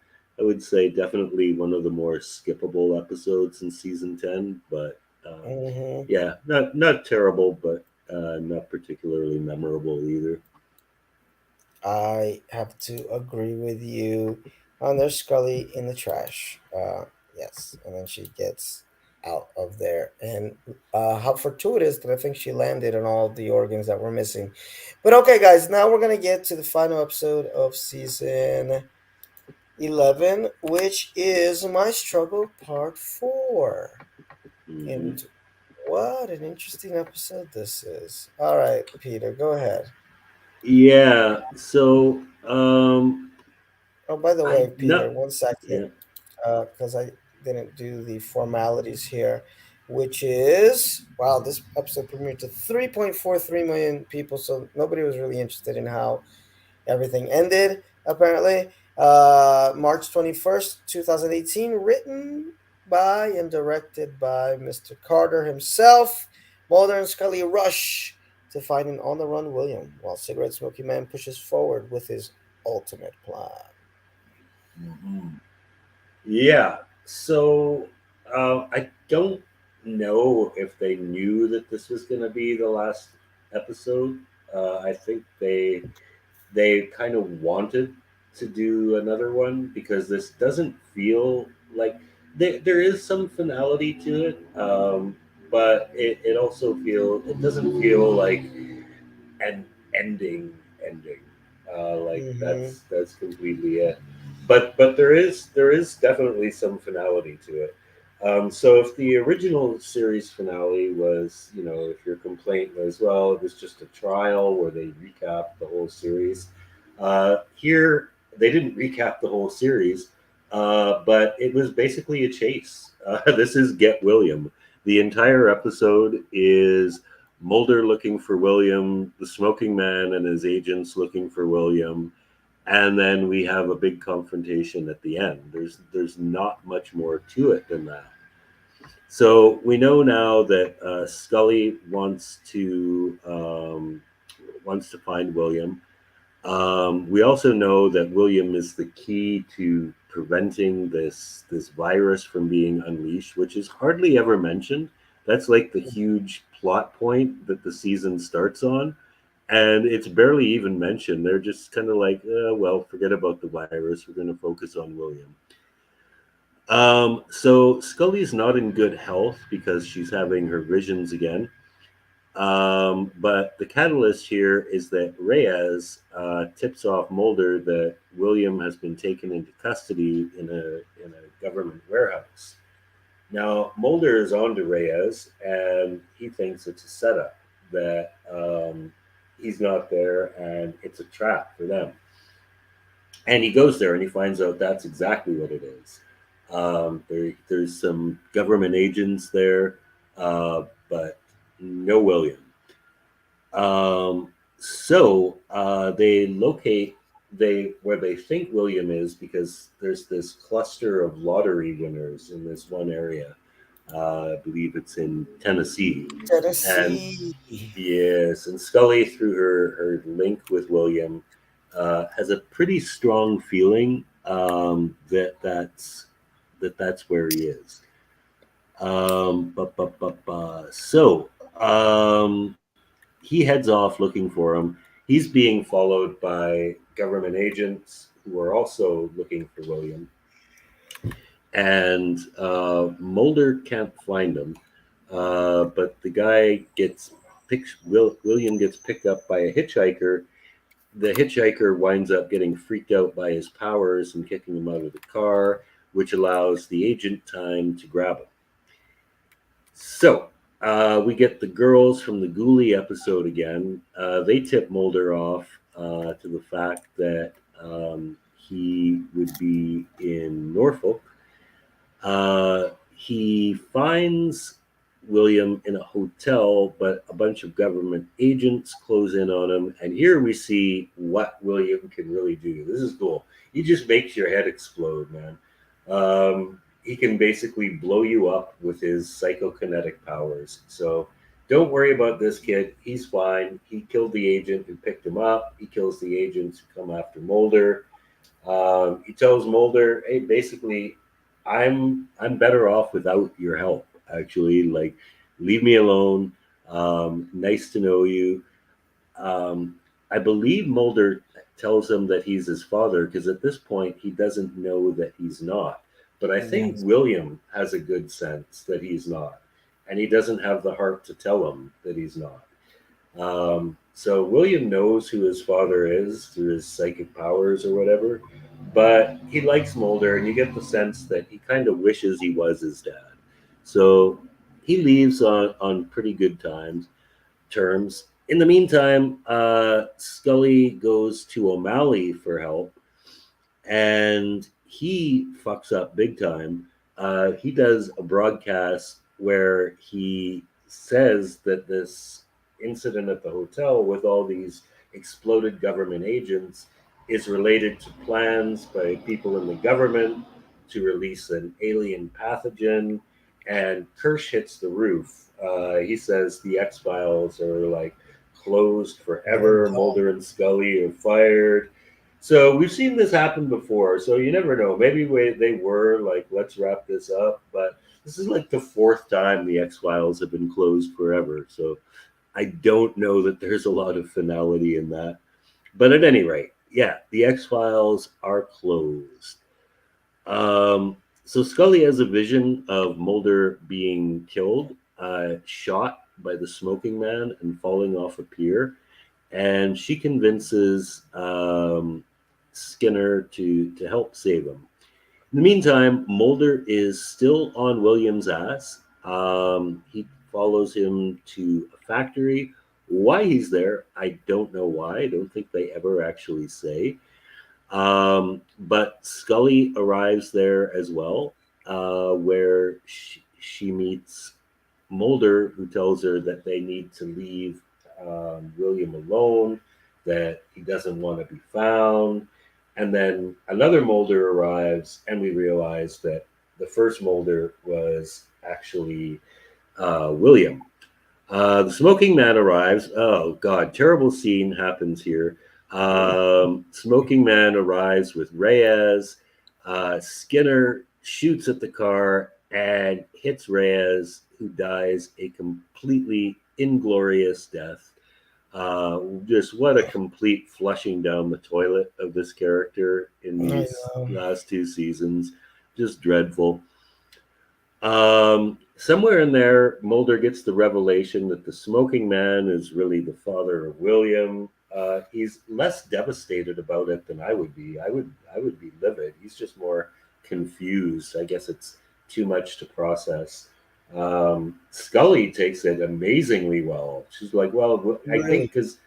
I would say definitely one of the more skippable episodes in season 10, but Hmm. yeah, not terrible, but not particularly memorable either. I have to agree with you. And there's Scully in the trash. Yes, and then she gets out of there, and how fortuitous that I think she landed on all the organs that were missing. But okay, guys, now we're gonna get to the final episode of season 11, which is My Struggle Part 4. Hmm. And what an interesting episode this is. All right, Peter, go ahead. Yeah, so Oh, by the I way, Peter, not one second, yeah. because I didn't do the formalities here, which is, wow, this episode premiered to 3.43 million people, so nobody was really interested in how everything ended, apparently. March 21st, 2018, written by and directed by Mr. Carter himself. Mulder and Scully rush to find an on the run William, while cigarette smoking man pushes forward with his ultimate plan. Yeah. So I don't know if they knew that this was going to be the last episode. I think they kind of wanted to do another one because this doesn't feel like there is some finality to it, but it also it doesn't feel like an ending. Like Mm-hmm. that's completely it. But there is definitely some finality to it. So if the original series finale was, if your complaint was, well, it was just a trial where they recapped the whole series, here they didn't recap the whole series, but it was basically a chase. This is Get William. The entire episode is Mulder looking for William, the smoking man and his agents looking for William, and then we have a big confrontation at the end. There's not much more to it than that. So we know now that Scully wants to find William. We also know that William is the key to preventing this virus from being unleashed, which is hardly ever mentioned. That's like the huge plot point that the season starts on, and it's barely even mentioned. They're just kind of like, well, forget about the virus. We're going to focus on William. So Scully's not in good health because she's having her visions again. But the catalyst here is that Reyes tips off Mulder that William has been taken into custody in a government warehouse. Now Mulder is on to Reyes, and he thinks it's a setup that he's not there, and it's a trap for them. And he goes there, and he finds out that's exactly what it is. There's some government agents there, but no William. They locate they where they think William is because there's this cluster of lottery winners in this one area. I believe it's in Tennessee, and Tennessee. yes, and Scully, through her link with William, has a pretty strong feeling that that's where he is. So he heads off looking for him. He's being followed by government agents who are also looking for William. And Mulder can't find him, but the guy William gets picked up by a hitchhiker. The hitchhiker winds up getting freaked out by his powers and kicking him out of the car, which allows the agent time to grab him. So we get the girls from the Ghoulie episode again. They tip Mulder off to the fact that he would be in Norfolk. He finds William in a hotel, but a bunch of government agents close in on him. And here we see what William can really do. This is cool. He just makes your head explode, man. He can basically blow you up with his psychokinetic powers. So don't worry about this kid. He's fine. He killed the agent who picked him up. He kills the agents who come after Mulder. He tells Mulder, "Hey, basically, I'm better off without your help. Actually, like, leave me alone. Nice to know you." Um, I believe Mulder tells him that he's his father because at this point he doesn't know that he's not. But I think Yes. William has a good sense that he's not, and he doesn't have the heart to tell him that he's not. So William knows who his father is through his psychic powers or whatever, but he likes Mulder, and you get the sense that he kind of wishes he was his dad. So he leaves on pretty good terms. In the meantime, Scully goes to O'Malley for help, and he fucks up big time. He does a broadcast where he says that this incident at the hotel with all these exploded government agents is related to plans by people in the government to release an alien pathogen. And Kirsch hits the roof. He says the X Files are like closed Oh, forever. no. Mulder and Scully are fired. So we've seen this happen before. So you never know. Maybe they were like, let's wrap this up. But this is like the fourth time the X Files have been closed forever. So I don't know that there's a lot of finality in that. But at any rate, yeah, the X Files are closed. Um, so Scully has a vision of Mulder being killed, shot by the smoking man and falling off a pier, and she convinces Skinner to help save him. In the meantime, Mulder is still on William's ass. He follows him to a factory. Why he's there, I don't know why. I don't think they ever actually say. But Scully arrives there as well, where she meets Mulder, who tells her that they need to leave William alone, that he doesn't want to be found. And then another Mulder arrives, and we realize that the first Mulder was actually William. The smoking man arrives. Oh God, terrible scene happens here. Smoking man arrives with Reyes. Skinner shoots at the car and hits Reyes, who dies a completely inglorious death. Just what a complete flushing down the toilet of this character in I these know. last two seasons. Just dreadful. Somewhere in there, Mulder gets the revelation that the smoking man is really the father of William. He's less devastated about it than I would be. I would be livid. He's just more confused. I guess it's too much to process. Scully takes it amazingly well. She's like, "Well, I Really? think because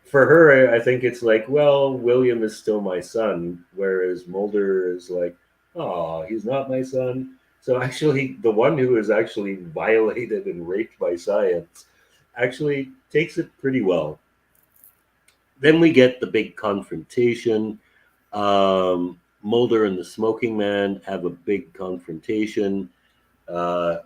for her, I think it's like, well, William is still my son," whereas Mulder is like, "Oh, he's not my son." So actually, the one who is actually violated and raped by science actually takes it pretty well. Then we get the big confrontation. Mulder and the smoking man have a big confrontation.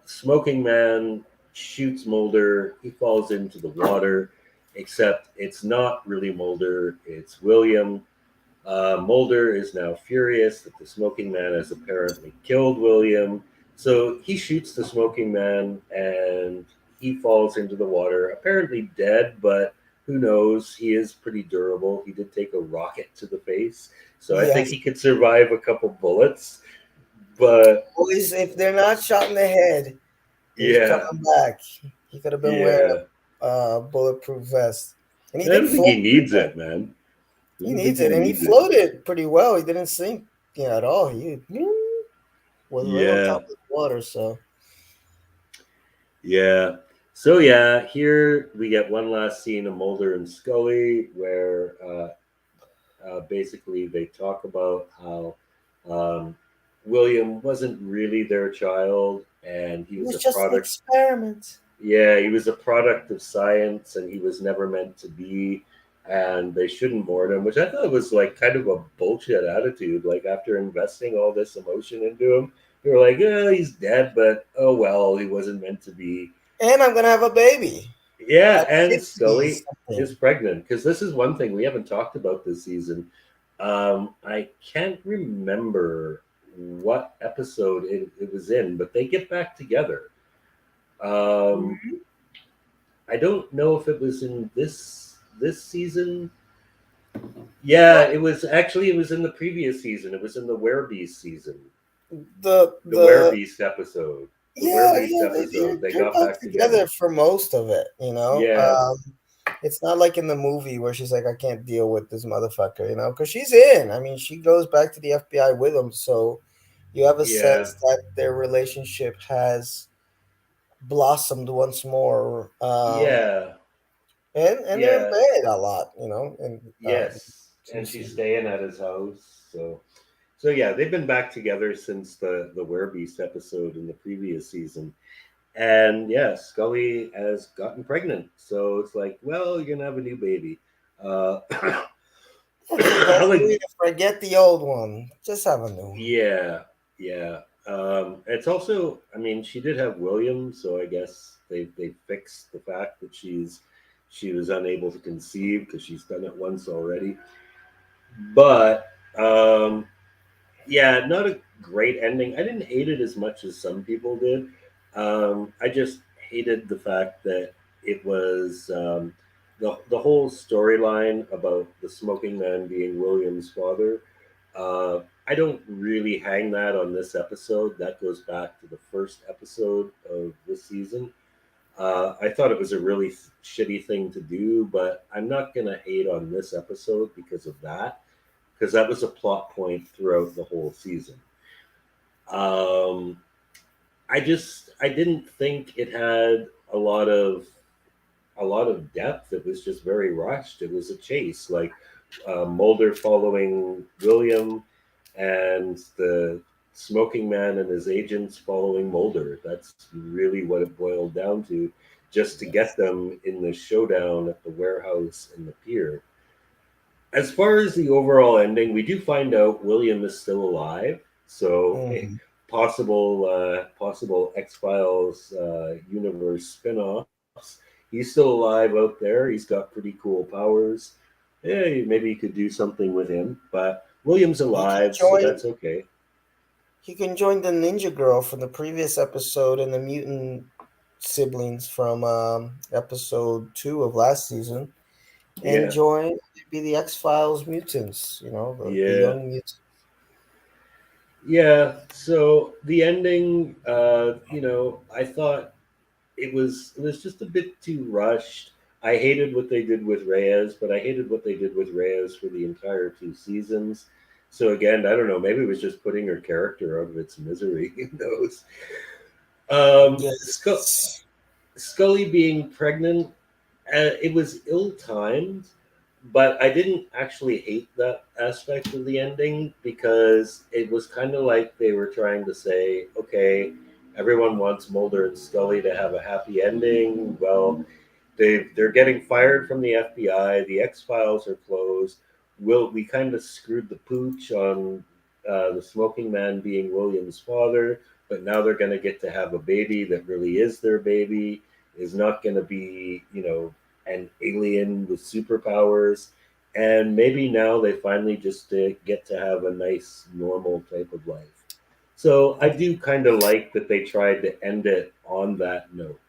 Smoking Man shoots Mulder. He falls into the water, except it's not really Mulder, it's William. Mulder is now furious that the Smoking Man has apparently killed William. So he shoots the Smoking Man and he falls into the water, apparently dead, but who knows? He is pretty durable. He did take a rocket to the face. So I think Yes. he could survive a couple bullets. But Boys, if they're not shot in the head, he's yeah, coming back. He could have been wearing yeah. a bulletproof vest, and he I did don't think float he pretty needs well. it, man. I He don't think needs he it, and he needs it. floated pretty well. He didn't sink, at all. He was right on Yeah, top of the water. So yeah. So yeah, here we get one last scene of Mulder and Scully where basically they talk about how um, William wasn't really their child, and he it was was a just an product. experiment. Yeah, he was a product of science, and he was never meant to be. And they shouldn't mourn him, which I thought was like kind of a bullshit attitude. Like after investing all this emotion into him, they were like, "Yeah, he's dead, but oh well, he wasn't meant to be." And I'm gonna have a baby Yeah, at and 50 Scully is something. pregnant because this is one thing we haven't talked about this season. I can't remember what episode it was in, but they get back together. Um, I don't know if it was in this season. Yeah, Well, it was in the previous season. It was in the Werebeast season, the the Werebeast episode. The yeah, Werebeast they're episode, they they're got back back together together. for most of it. Yeah, It's not like in the movie where she's like, I can't deal with this motherfucker, because she's in. I mean, she goes back to the FBI with him, so you have a yeah, sense that their relationship has blossomed once more. yeah, And they're in yeah. bed a lot, in Yes, two and she's seasons. staying at his house. So yeah, they've been back together since the Werebeast episode in the previous season. And yeah, Scully has gotten pregnant. So it's like, well, you're gonna have a new baby. That's the I'm best like, way to forget the old one. Just have a new one. yeah, yeah. It's also, I mean, she did have William, so I guess they fixed the fact that she was unable to conceive because she's done it once already. But yeah, not a great ending. I didn't hate it as much as some people did. I just hated the fact that it was the whole storyline about the smoking man being William's father. I don't really hang that on this episode. That goes back to the first episode of this season. I thought it was a really shitty thing to do, but I'm not gonna hate on this episode because of that, because that was a plot point throughout the whole season. Um, I didn't think it had a lot of depth. It was just very rushed. It was a chase, like Mulder following William, and the smoking man and his agents following Mulder. That's really what it boiled down to, just to get Yes. them in the showdown at the warehouse and the pier. As far as the overall ending, we do find out William is still alive. So, hey, Mhm. possible X Files universe spin-offs. He's still alive out there. He's got pretty cool powers. Yeah, maybe you could do something with him. But William's He can alive, so join. that's okay. He can join the ninja girl from the previous episode and the mutant siblings from episode 2 of last season, and Yeah, join be the X Files mutants. You know, the yeah, young mutants. yeah. So the ending, I thought it was just a bit too rushed. I hated what they did with Reyes, but I hated what they did with Reyes for the entire 2 seasons. So again, I don't know. Maybe it was just putting her character out of its misery. Who knows? Yes. Scully being pregnant, it was ill-timed, but I didn't actually hate that aspect of the ending because it was kind of like they were trying to say, okay, everyone wants Mulder and Scully to have a happy ending. Well, they're getting fired from the FBI. The X Files are closed. We kind of screwed the pooch on the smoking man being William's father, but now they're going to get to have a baby that really is their baby. Is not going to be an alien with superpowers, and maybe now they finally just get to have a nice normal type of life. So I do kind of like that they tried to end it on that note,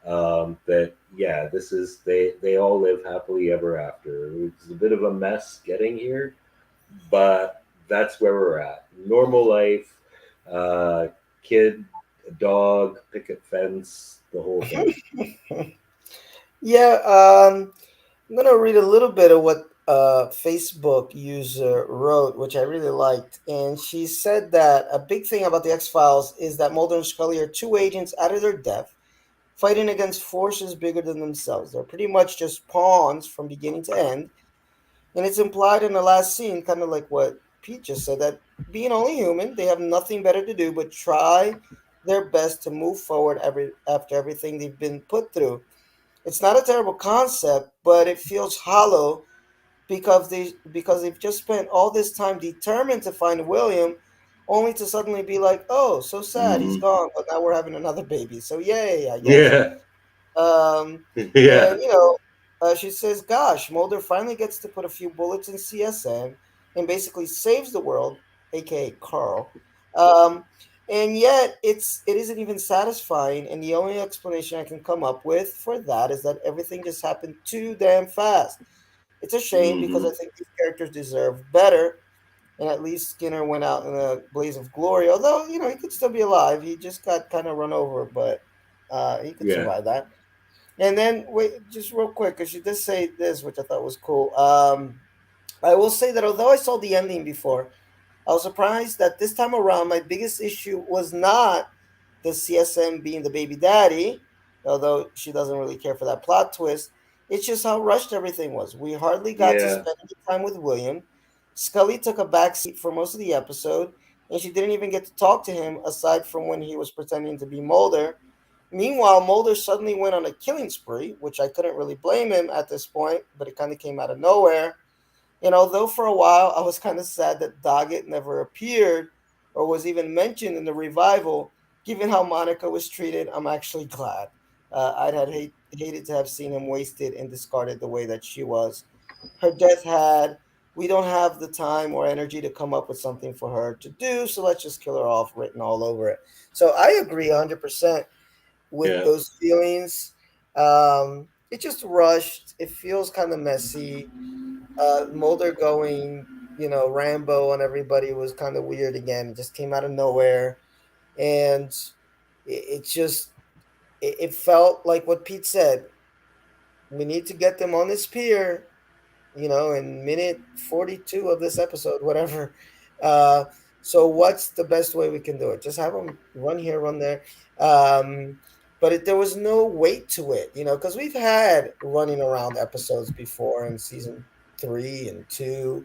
that yeah, this is they all live happily ever after. It was a bit of a mess getting here, but that's where we're at. Normal life, uh, kid, dog, picket fence, the whole thing. Yeah, I'm gonna read a little bit of what a Facebook user wrote, which I really liked. And she said that a big thing about the X Files is that Mulder and Scully are two agents out of their depth, fighting against forces bigger than themselves. They're pretty much just pawns from beginning to end. And it's implied in the last scene, kind of like what Pete just said, that being only human, they have nothing better to do but try their best to move forward after everything they've been put through. It's not a terrible concept, but it feels hollow because they've just spent all this time determined to find William, only to suddenly be like, "Oh, so sad, he's Hmm. gone, but now we're having another baby." So yay, I guess. Yeah, Um, yeah, and she says, "Gosh, Mulder finally gets to put a few bullets in CSM and basically saves the world, aka Carl." Um, and yet, it isn't even satisfying. And the only explanation I can come up with for that is that everything just happened too damn fast. It's a shame because hmm, I think these characters deserve better. And at least Skinner went out in a blaze of glory. Although he could still be alive. He just got kind of run over, but he could yeah, survive that. And then wait, just real quick, because she did say this, which I thought was cool. I will say that although I saw the ending before, I was surprised that this time around my biggest issue was not the CSM being the baby daddy, although she doesn't really care for that plot twist. It's just how rushed everything was. We hardly got to yeah, spend any time with William. Scully took a back seat for most of the episode, and she didn't even get to talk to him aside from when he was pretending to be Mulder. Meanwhile, Mulder suddenly went on a killing spree, which I couldn't really blame him at this point, but it kind of came out of nowhere. And although for a while I was kind of sad that Doggett never appeared or was even mentioned in the revival, given how Monica was treated, I'm actually glad. Hated to have seen him wasted and discarded the way that she was. Her death had we don't have the time or energy to come up with something for her to do, so let's just kill her off written all over it. So I agree 100% with Yeah, those feelings. It just rushed. It feels kind of messy. Mulder going, Rambo on everybody was kind of weird again. It just came out of nowhere, and it just it felt like what Pete said. We need to get them on this pier, in minute 42 of this episode, whatever. Uh, so what's the best way we can do it? Just have them run here, run there. Um, but there was no weight to it, because we've had running around episodes before in season 3 and 2,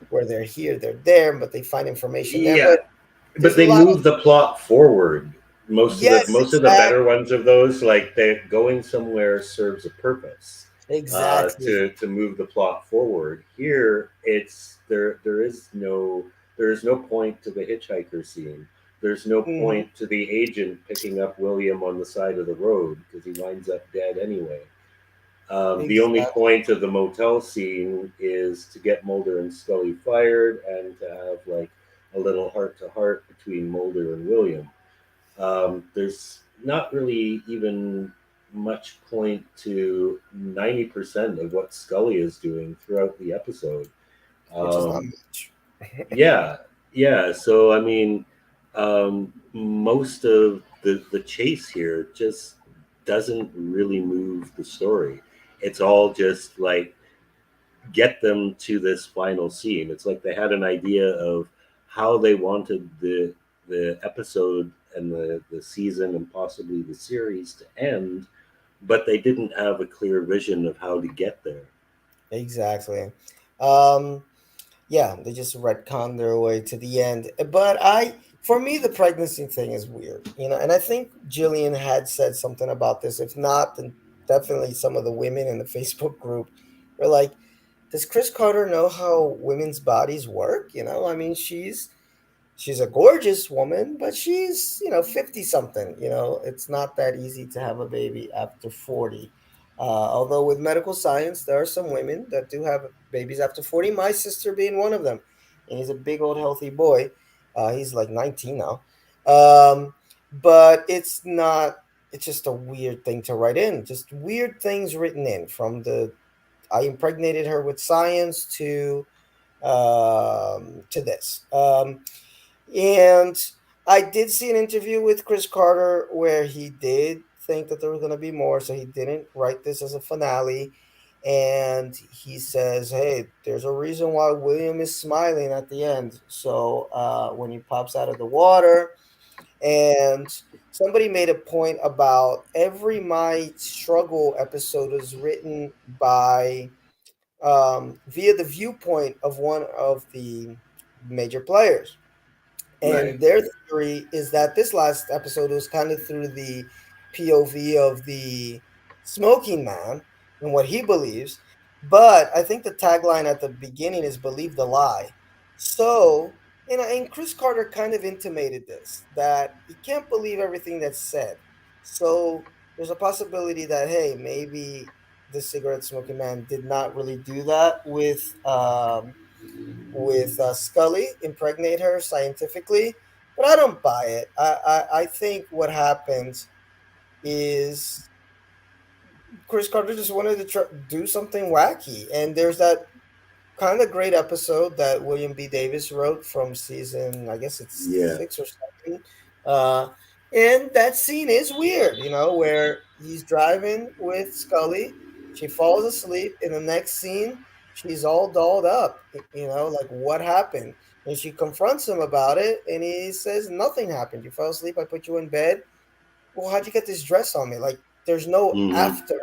where they're here, they're there, but they find information there. yeah, But but there's a they lot of move the plot forward. yes, Most of the better exactly, ones of those, like they're going somewhere, serves a purpose exactly. to move the plot forward. Here, it's there is no point to the hitchhiker scene. There's no Hmm. point to the agent picking up William on the side of the road because he winds up dead anyway. The only Exactly. point of the motel scene is to get Mulder and Scully fired and to have like a little heart to heart between Mulder and William. There's not really even much point to 90% of what Scully is doing throughout the episode. Which is not Um, much. yeah, yeah. So I mean, most of the chase here just doesn't really move the story. It's all just like get them to this final scene. It's like they had an idea of how they wanted the episode and the season and possibly the series to end, but they didn't have a clear vision of how to get there. Exactly. Um, yeah, they just retcon their way to the end. But for me, the pregnancy thing is weird, and I think Jillian had said something about this. If not, then definitely some of the women in the Facebook group were like, does Chris Carter know how women's bodies work? I mean, she's a gorgeous woman, but she's, 50 something. It's not that easy to have a baby after 40. Although with medical science, there are some women that do have babies after 40, my sister being one of them. And he's a big old healthy boy. He's like 19 now. Um, but it's not, it's just a weird thing to write in. Just weird things written in from I impregnated her with science to this. And I did see an interview with Chris Carter where he did think that there was going to be more, so he didn't write this as a finale. And he says, "Hey, there's a reason why William is smiling at the end." So when he pops out of the water, and somebody made a point about every My Struggle episode is written by via the viewpoint of one of the major players. Right. And their theory is that this last episode was kind of through the POV of the smoking man and what he believes. But I think the tagline at the beginning is "Believe the lie." So, and Chris Carter kind of intimated this, that he can't believe everything that's said. So there's a possibility that, hey, maybe the cigarette smoking man did not really do that with Scully, impregnate her scientifically, but I don't buy it. I think what happened is Chris Carter just wanted to do something wacky, and there's that kind of great episode that William B. Davis wrote from season, I guess it's Yeah. 6 or 7. Uh, and that scene is weird, where he's driving with Scully. She falls asleep. In the next scene, she's all dolled up, like what happened? And she confronts him about it, and he says, nothing happened. You fell asleep. I put you in bed. Well, how'd you get this dress on me? Like, there's no Hmm. after.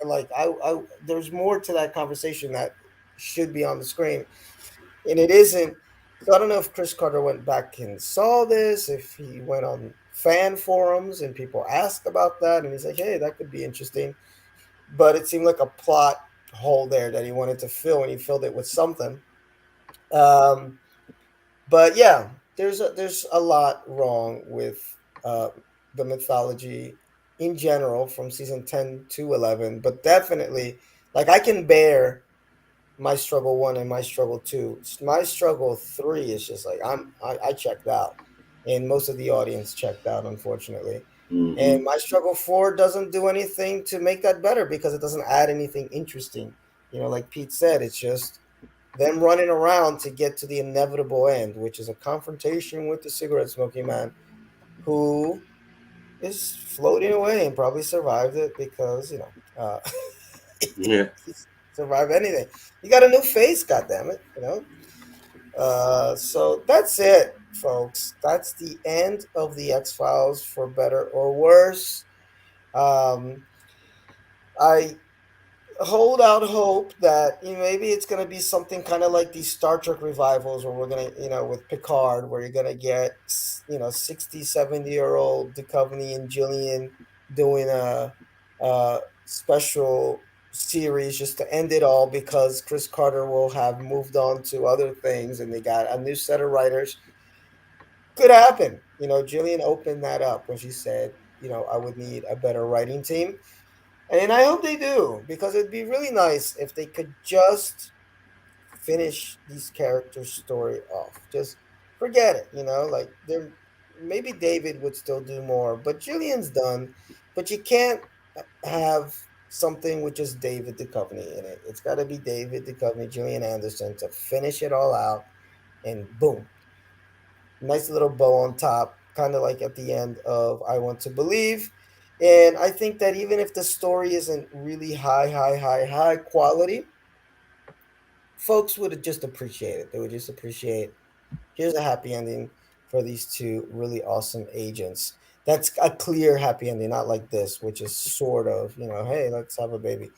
Like, there's more to that conversation that should be on the screen, and it isn't. So I don't know if Chris Carter went back and saw this, if he went on fan forums and people asked about that, and he's like, "Hey, that could be interesting." But it seemed like a plot hole there that he wanted to fill, and he filled it with something. Um, but yeah, there's a lot wrong with uh, the mythology in general from season 10 to 11, but definitely, like, I can bear My Struggle 1 and My Struggle 2. My Struggle 3 is just like I checked out. And most of the audience checked out, unfortunately. And Hmm. My Struggle 4 doesn't do anything to make that better because it doesn't add anything interesting. Like Pete said, it's just them running around to get to the inevitable end, which is a confrontation with the cigarette smoking man who is floating away and probably survived it because, Yeah. he survived anything. You got a new face, goddammit. So that's it, folks. That's the end of the X Files, for better or worse. Um, I hold out hope that maybe it's going to be something kind of like these Star Trek revivals where we're going to, with Picard, where you're going to get, 60, 70-year-old Duchovny and Jillian doing a special series just to end it all because Chris Carter will have moved on to other things and they got a new set of writers. Could happen. Jillian opened that up when she said, I would need a better writing team. And I hope they do, because it'd be really nice if they could just finish these characters' story off. Just forget it, like there maybe David would still do more, but Jillian's done. But you can't have something with just David Duchovny in it. It's got to be David Duchovny, Gillian Anderson to finish it all out, and boom, nice little bow on top, kind of like at the end of I Want to Believe. And I think that even if the story isn't really high quality, folks would just appreciate it. They would just appreciate, here's a happy ending for these two really awesome agents. That's a clear happy ending, not like this, which is sort of, hey, let's have a baby.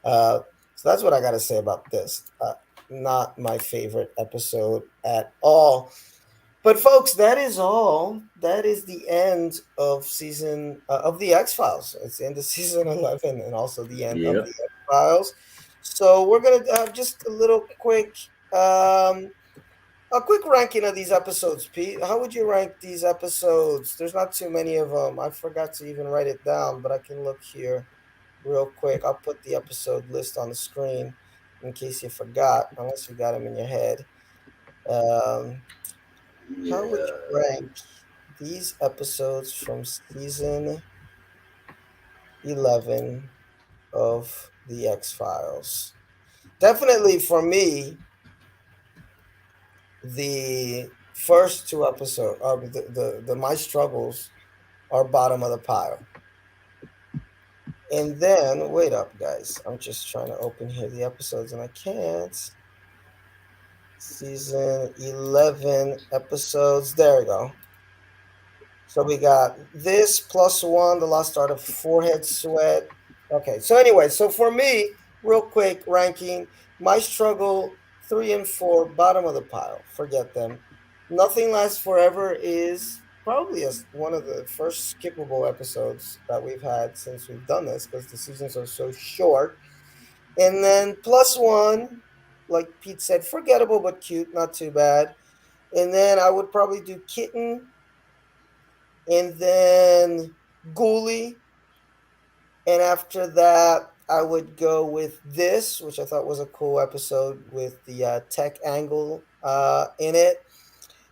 Uh, so that's what I got to say about this. Not my favorite episode at all. But folks, that is all. That is the end of season of the X Files. It's the end of season 11, and also the end of the Yep. X Files. So we're gonna have just a quick ranking of these episodes. Pete, how would you rank these episodes? There's not too many of them. I forgot to even write it down, but I can look here real quick. I'll put the episode list on the screen in case you forgot, unless you got them in your head. Um, how would you Yeah. rank these episodes from season 11 of The X Files? Definitely for me, the first two episodes, the My Struggles, are bottom of the pile. And then, wait up, guys. I'm just trying to open here the episodes and I can't. Season 11 episodes. There we go. So we got this plus one, the last start of Forehead Sweat. Okay, so anyway, so for me, real quick ranking, My Struggle 3 and 4, bottom of the pile. Forget them. Nothing Lasts Forever is probably one of the first skippable episodes that we've had since we've done this because the seasons are so short. And then plus one, like Pete said, forgettable but cute, not too bad. And then I would probably do Kitten, and then Ghoulie, and after that, I would go with this, which I thought was a cool episode with the tech angle in it,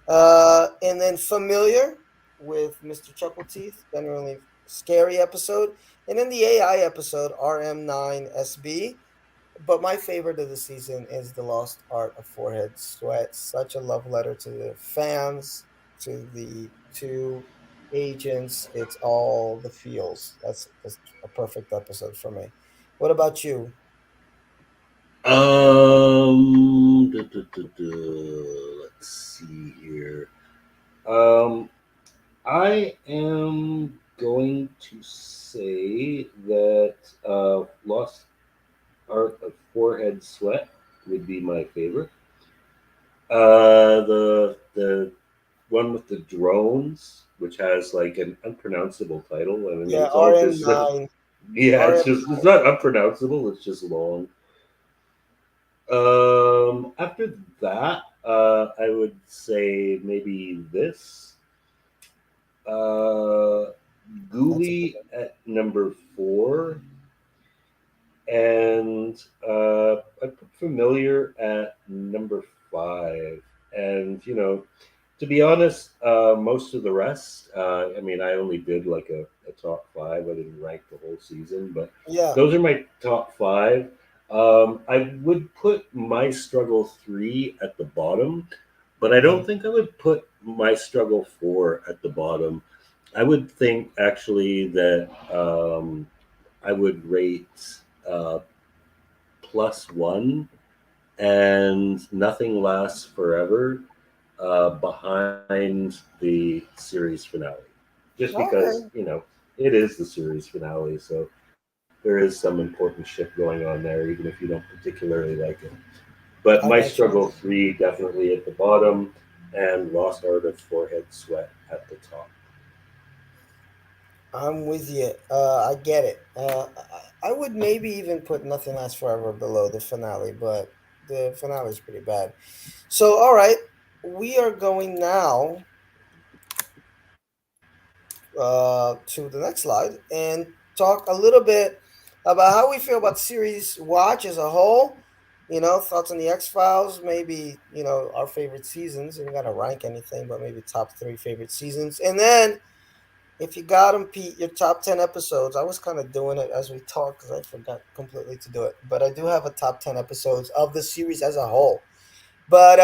and then Familiar with Mr. Chuckleteeth, generally scary episode, and then the AI episode RM9SB. But my favorite of the season is The Lost Art of Forehead Sweat. Such a love letter to the fans, to the two agents. It's all the feels. That's a perfect episode for me. What about you? Let's see here. Um, I am going to say that Lost Art of Forehead Sweat would be my favorite. The one with the drones, which has like an unpronounceable title. I mean, Yeah, it's all just RM9. yeah, RM. it's not unpronounceable. It's just long. After that, I would say maybe this. Uh, That's a good Ghoulie one. at number 4, and I put familiar at number five. And to be honest, most of the rest, I mean, I only did like a top five. I didn't rank the whole season, but Yeah. those are my top five. I would put My Struggle 3 at the bottom, but I Hmm. don't think I would put My Struggle 4 at the bottom. I would think actually that I would rate uh, plus one and Nothing Lasts Forever behind the series finale. Just because, Okay. it is the series finale, so there is some important shit going on there, even if you don't particularly like it. But My I got you. Struggle 3 definitely at the bottom, and Lost Art of Forehead Sweat at the top. I'm with you. I get it. I would maybe even put Nothing Lasts Forever below the finale, but the finale is pretty bad. So, all right, we are going now to the next slide and talk a little bit about how we feel about series watch as a whole. Thoughts on the X Files, maybe our favorite seasons. You don't gotta rank anything, but maybe top three favorite seasons, and then if you got them, Pete, your top 10 episodes. I was kind of doing it as we talked because I forgot completely to do it. But I do have a top 10 episodes of the series as a whole. But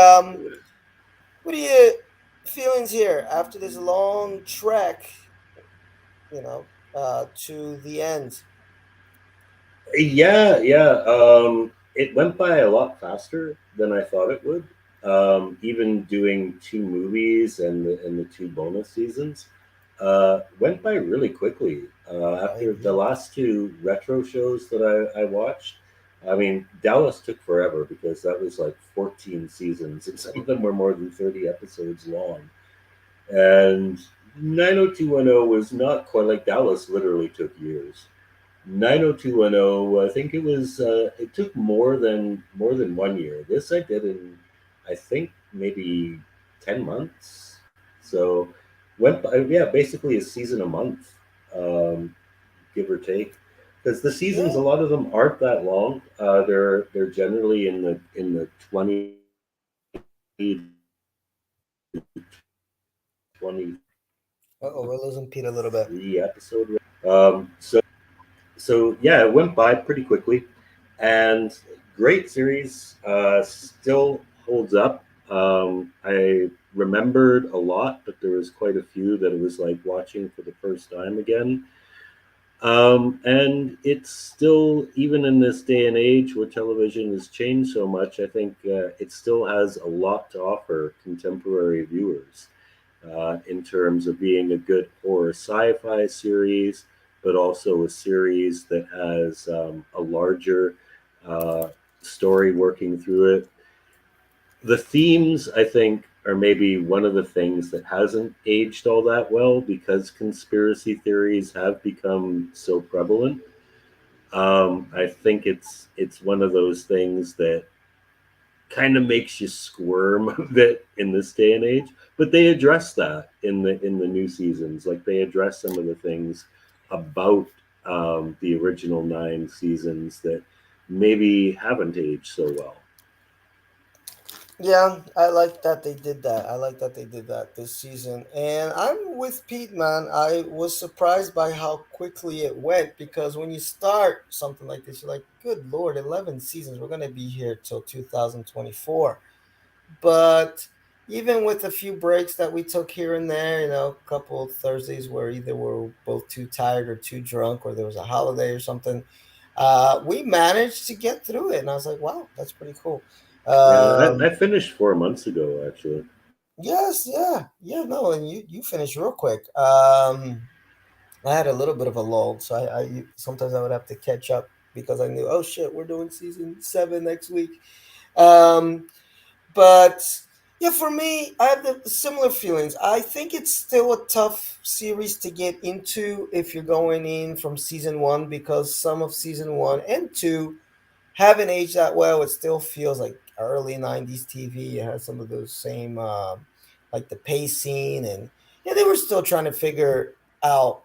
what are your feelings here after this long trek, to the end? Yeah. It went by a lot faster than I thought it would. Even doing two movies and the two bonus seasons went by really quickly. I After the agree. last two retro shows that I watched, I mean, Dallas took forever because that was like 14 seasons, and some of them were more than 30 episodes long. And 90210 was not quite like Dallas. Literally took years. 90210, I think it took more than 1 year. This I did in, I think, maybe 10 months. So went by, yeah, basically a season a month, um, give or take. Because the seasons, Yeah. a lot of them aren't that long. They're generally in the 20 to 23 Uh oh, we're episode losing Pete a range. little bit. So yeah, it went by pretty quickly, and great series. Still holds up. I remembered a lot, but there was quite a few that it was like watching for the first time again. And it's still, even in this day and age where television has changed so much, I think it still has a lot to offer contemporary viewers in terms of being a good horror sci fi series, but also a series that has a larger uh, story working through it. The themes, I think, are maybe one of the things that hasn't aged all that well because conspiracy theories have become so prevalent. I think it's one of those things that kind of makes you squirm a bit in this day and age. But they address that in the new seasons. Like they address some of the things about the original nine seasons that maybe haven't aged so well. Yeah, I like that they did that. I like that they did that this season. And I'm with Pete, man. I was surprised by how quickly it went because when you start something like this, you're like, good Lord, 11 seasons. We're going to be here till 2024. But even with a few breaks that we took here and there, a couple of Thursdays where either we're both too tired or too drunk or there was a holiday or something, we managed to get through it. And I was like, wow, that's pretty cool. Yeah, I Um, finished 4 months ago actually. Yes, yeah, yeah, no, and you finished real quick. I had a little bit of a lull, so sometimes I would have to catch up because I knew, oh shit, we're doing season 7 next week. Um, but yeah, for me, I have the similar feelings. I think it's still a tough series to get into if you're going in from season 1 because some of season 1 and 2 haven't aged that well. It still feels like early '90s TV. It has some of those same, like the pacing, and yeah, they were still trying to figure out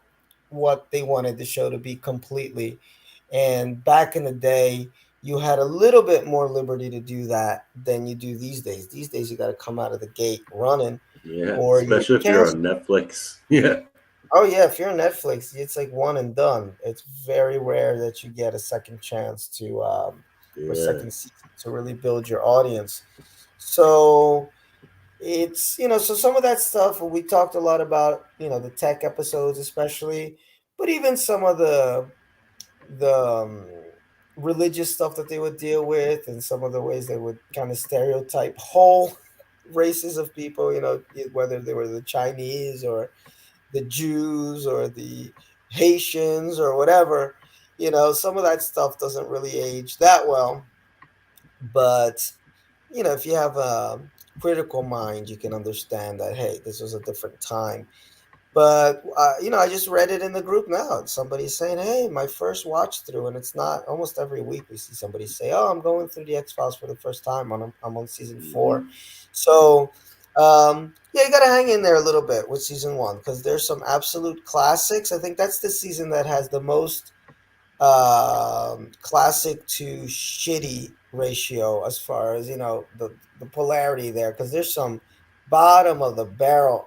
what they wanted the show to be completely. And back in the day, you had a little bit more liberty to do that than you do these days. These days, you got to come out of the gate running, Yeah, or you're especially if you're canceled. on Netflix. Yeah, Oh yeah, if you're on Netflix, it's like one and done. It's very rare that you get a second chance to or yeah. second season to really build your audience. So it's so some of that stuff we talked a lot about, the tech episodes especially, but even some of the religious stuff that they would deal with, and some of the ways they would kind of stereotype whole races of people, whether they were the Chinese or the Jews or the Haitians or whatever. Some of that stuff doesn't really age that well, but if you have a critical mind, you can understand that, hey, this was a different time. But I just read it in the group now. Somebody's saying, "Hey, my first watch through," and it's not. Almost every week we see somebody say, "Oh, I'm going through the X Files for the first time. I'm on season Hmm. 4." So, yeah, you got to hang in there a little bit with season 1 because there's some absolute classics. I think that's the season that has the most classic to shitty ratio as far as the polarity there, because there's some bottom of the barrel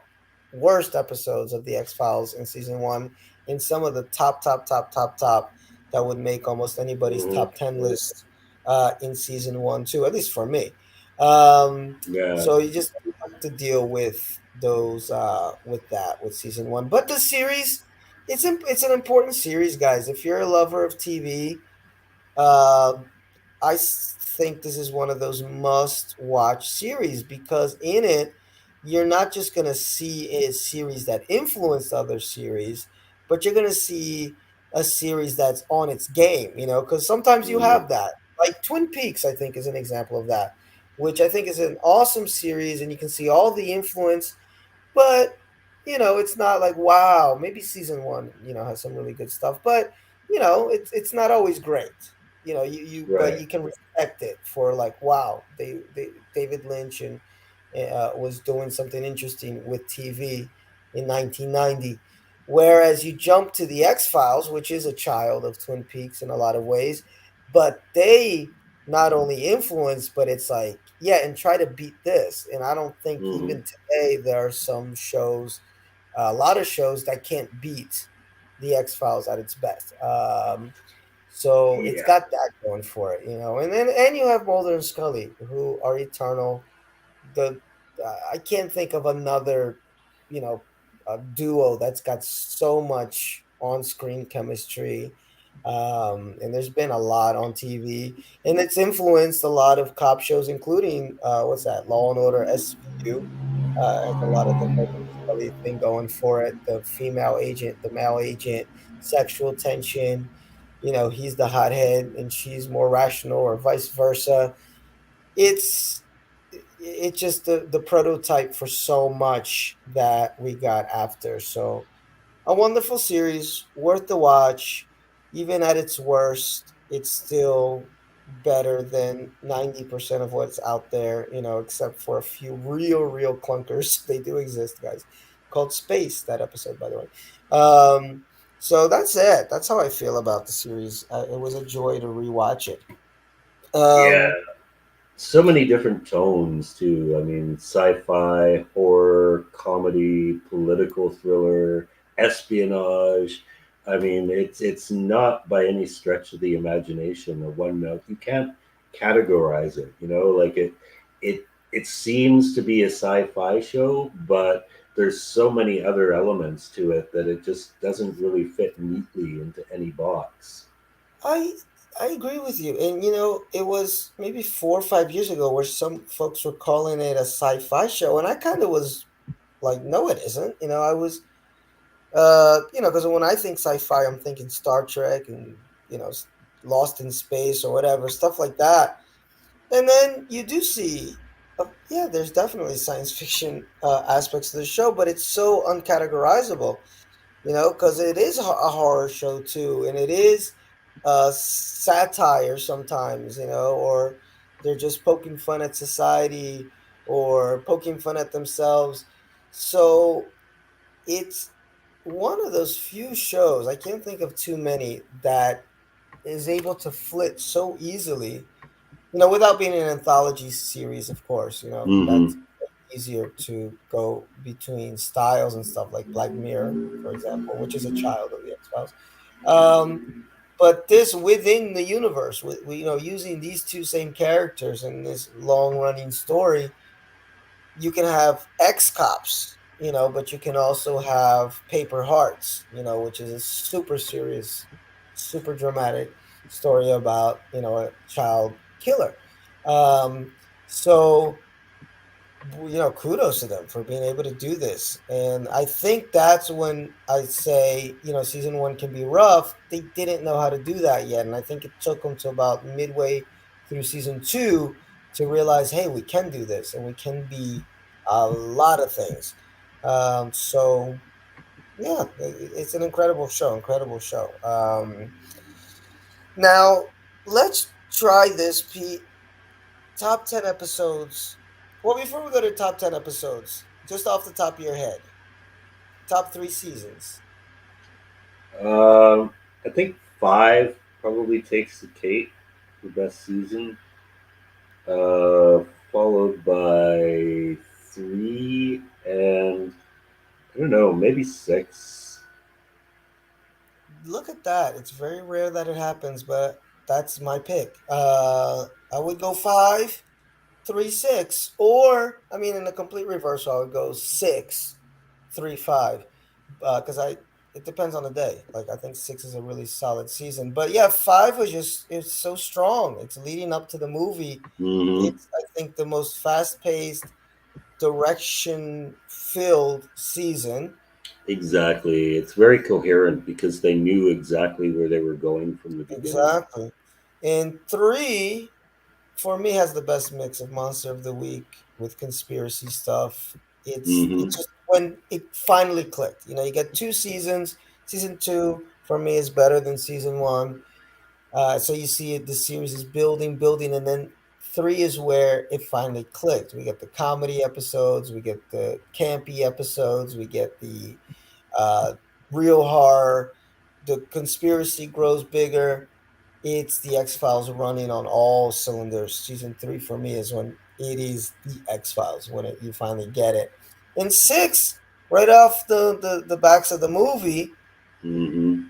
worst episodes of the X Files in season 1, in some of the top that would make almost anybody's Hmm. top 10 list in season 1 too, at least for me. um Yeah, so you just have to deal with those with season 1, but the series, it's an important series, guys. If you're a lover of TV, uh, think this is one of those must-watch series, because in it, you're not just gonna see a series that influenced other series, but you're gonna see a series that's on its game. Because sometimes you hmm, have that, like Twin Peaks. I think is an example of that, which I think is an awesome series, and you can see all the influence, but it's not like, wow. Maybe season 1 has some really good stuff, but it's not always great. But right. you can respect it for, like, wow, David Lynch and was doing something interesting with TV in 1990. Whereas you jump to the X Files, which is a child of Twin Peaks in a lot of ways, but they not only influence, but it's like, yeah, and try to beat this. And I don't think Hmm. even today there are some shows, a lot of shows that can't beat the X Files at its best. So it's Yeah, got that going for it, and you have Mulder and Scully, who are eternal. The I can't think of another, you know, duo that's got so much on-screen chemistry. And there's been a lot on TV, and it's influenced a lot of cop shows, including what's that, Law and Order SVU. Has a lot of the Mulder and Scully thing going for it. The female agent, the male agent, sexual tension. He's the hothead and she's more rational, or vice versa. It's just the prototype for so much that we got after. So a wonderful series, worth the watch. Even at its worst, it's still better than 90% of what's out there, except for a few real clunkers. They do exist, guys. Called Space, that episode, by the way. So that's it. That's how I feel about the series. It was a joy to rewatch it. yeah. Um, So many different tones too. I mean, sci-fi, horror, comedy, political thriller, espionage. I mean, it's not by any stretch of the imagination a one note. You can't categorize it. Like it seems to be a sci-fi show, but there's so many other elements to it that it just doesn't really fit neatly into any box. I I agree with you. And it was maybe 4 or 5 years ago where some folks were calling it a sci-fi show, and I kind of was like, no, it isn't. I was because when I think sci-fi, I'm thinking Star Trek and Lost in Space or whatever, stuff like that. And then you do see, yeah, there's definitely science fiction aspects to the show, but it's so uncategorizable, because it is a horror show too, and it is satire sometimes, or they're just poking fun at society or poking fun at themselves. So it's one of those few shows, I can't think of too many, that is able to flit so easily, you know, without being an anthology series, of course, you know, that's Mm-hmm. easier to go between styles and stuff like Black Mirror, for example, which is a child of the X-Files. Um, but this within the universe, with you know, using these two same characters in this long running story, you can have ex cops, you know, but you can also have Paper Hearts, you know, which is a super serious, super dramatic story about, you know, a child killer. Um, so you know, kudos to them for being able to do this. And I think that's when I say, you know, season one can be rough. They didn't know how to do that yet. And I think it took them to about midway through season two to realize, hey, we can do this and we can be a lot of things. So, yeah, it's an incredible show, incredible show. Now, let's try this, Pete. Top 10 episodes. Well, before we go to top 10 episodes, just off the top of your head, top three seasons. Um, I think five probably takes the cake for best season, uh, followed by three and I don't know, maybe six. Look at that. It's very rare that it happens, but that's my pick. I would go five, three, six, or I mean, in a complete reversal, I would go six, three, five, because I it depends on the day. Like I think six is a really solid season, but yeah, five was just it's so strong. It's leading up to the movie. Mm-hmm. It's I think the most fast paced, direction filled season. Exactly. It's very coherent because they knew exactly where they were going from the beginning. Exactly. And three for me has the best mix of monster of the week with conspiracy stuff. It Mm-hmm. just when it finally clicked. You know, you get two seasons. Season two for me is better than season one. So you see it, the series is building, building, and then three is where it finally clicked. We get the comedy episodes, we get the campy episodes, we get the uh, real horror. The conspiracy grows bigger. It's the X Files running on all cylinders. Season three for me is when it is the X Files when you finally get it. And six, right off the backs of the movie, Mm-hmm.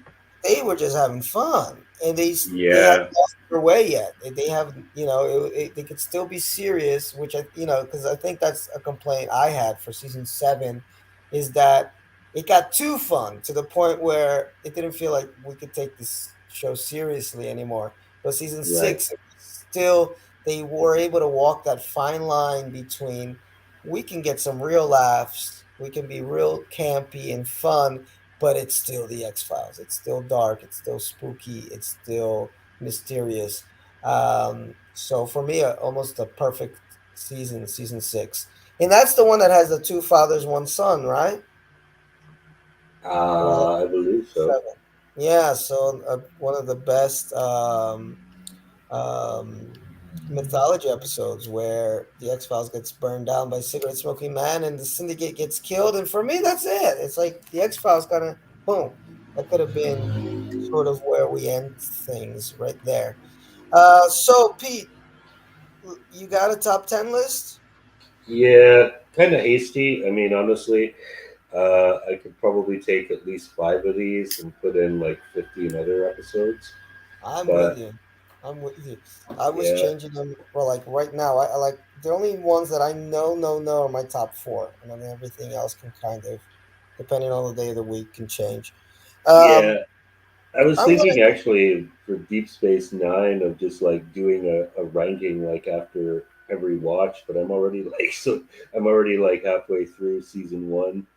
they were just having fun, and they hadn't Yeah. lost their way yet. They haven't, you know, they could still be serious, which I, you know, because I think that's a complaint I had for season seven, is that it got too fun to the point where it didn't feel like we could take this show seriously anymore. But season Right. six, it was still they were able to walk that fine line between we can get some real laughs, we can be real campy and fun, but it's still the X Files. It's still dark. It's still spooky. It's still mysterious. So for me, almost a perfect season, season six, and that's the one that has the two fathers, one son, right? Or is that I believe so. seven? Yeah. So one of the best um, mythology episodes where the X Files gets burned down by cigarette smoking man and the syndicate gets killed. And for me, that's it. It's like the X Files kind of boom. That could have been sort of where we end things right there. So Pete, you got a top 10 list? Yeah, kind of hasty. I mean, honestly, I could probably take at least five of these and put in like 15 other episodes. I'm with But you. I'm with you. I was yeah, changing them for like right now. I like the only ones that I know are my top four, and then everything else can kind of, depending on the day of the week, can change. yeah. Um, I was I'm gonna. thinking actually for Deep Space Nine of just like doing a ranking like after every watch, but I'm already like so I'm already like halfway through season one.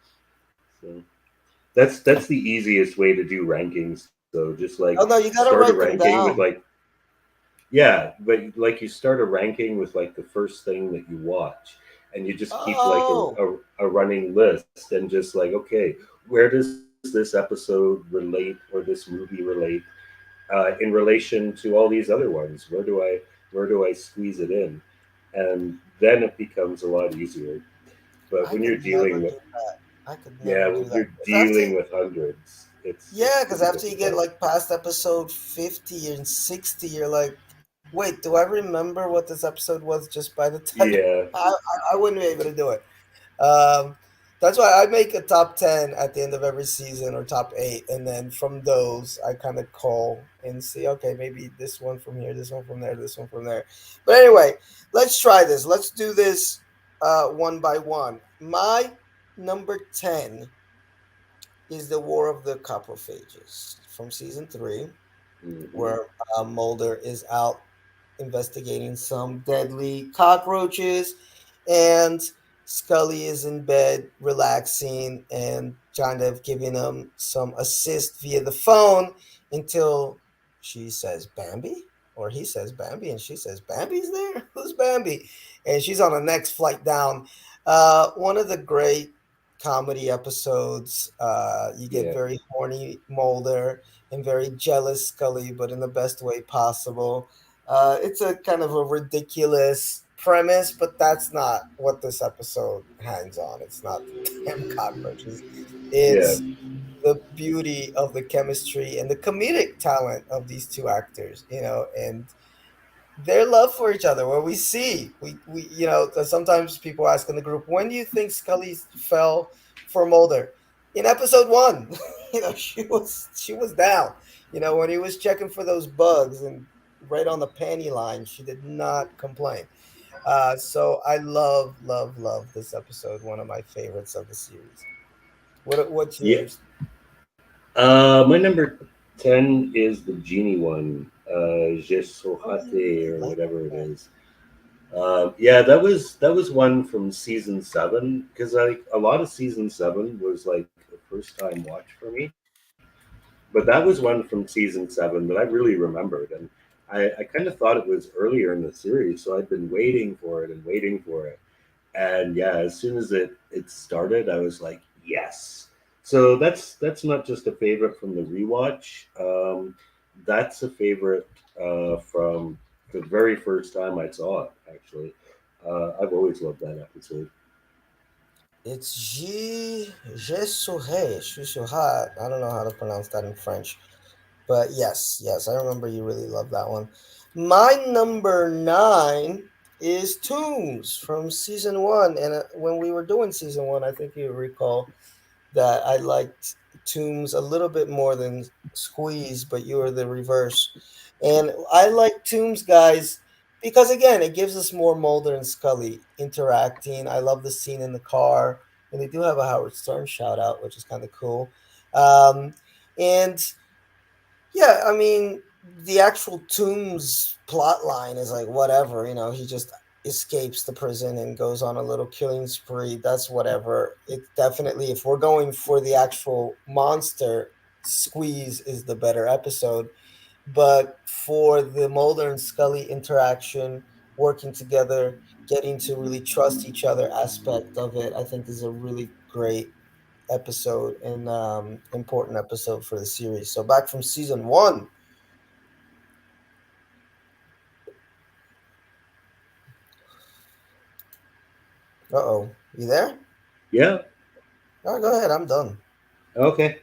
So that's the easiest way to do rankings. So just like Oh no, you start gotta a write them ranking with down. like yeah, but like you start a ranking with like the first thing that you watch, and you just keep like Oh, a running list, and just like okay, where does this episode relate or this movie relate in relation to all these other ones? Where do I squeeze it in? And then it becomes a lot easier. But I when you're could never dealing with do that. I could yeah, never when do that. you're 'Cause dealing with hundreds. Yeah, because it's after just you the get best. like past episode 50 and 60, you're like, wait, do I remember what this episode was just by the title? Yeah, I wouldn't be able to do it. Um, that's why I make a top 10 at the end of every season or top eight. And then from those, I kind of call and see, okay, maybe this one from here, this one from there, this one from there. But anyway, let's try this. Let's do this one by one. My number 10 is the War of the Coprophages from season three, hmm where Mulder is out investigating some deadly cockroaches, and Scully is in bed relaxing and kind of giving him some assist via the phone until she says Bambi, or he says Bambi, and she says Bambi's there. Who's Bambi? And she's on the next flight down. One of the great comedy episodes. You get yeah, very horny Mulder and very jealous Scully, but in the best way possible. It's a kind of a ridiculous premise, but that's not what this episode hangs on. It's not the damn cockroaches. yeah, It's the beauty of the chemistry and the comedic talent of these two actors, and their love for each other. Where we see, sometimes people ask in the group, when do you think Scully fell for Mulder? In episode one, she was down. When he was checking for those bugs and right on the panty line, she did not complain. So I love, love, love this episode. One of my favorites of the series. What's yeah. yours? My number 10 is the genie one, Je Oh Sohate yeah, I or like whatever it that. is. Yeah, that was one from season seven because a lot of season seven was like a first time watch for me. But that was one from season seven that I really remembered, and I kind of thought it was earlier in the series, so I'd been waiting for it and waiting for it. And yeah, as soon as it started, I was like, yes. So that's not just a favorite from the rewatch. That's a favorite from the very first time I saw it. Actually, I've always loved that episode. It's Jesuhe. I don't know how to pronounce that in French. But yes, yes, I remember you really love that one. My number nine is Tombs from season one. And when we were doing season one, I think you recall that I liked Tombs a little bit more than Squeeze, but you were the reverse. And I like Tombs, guys, because again, it gives us more Mulder and Scully interacting. I love the scene in the car, and they do have a Howard Stern shout out, which is kind of cool. And yeah, I mean, the actual Tombs plot line is like whatever, he just escapes the prison and goes on a little killing spree. That's whatever. It definitely, if we're going for the actual monster, Squeeze is the better episode. But for the Mulder and Scully interaction, working together, getting to really trust each other aspect of it, I think is a really great episode and important episode for the series. So back from season one. Uh-oh. You there? Yeah. Oh, go ahead. I'm done. Okay.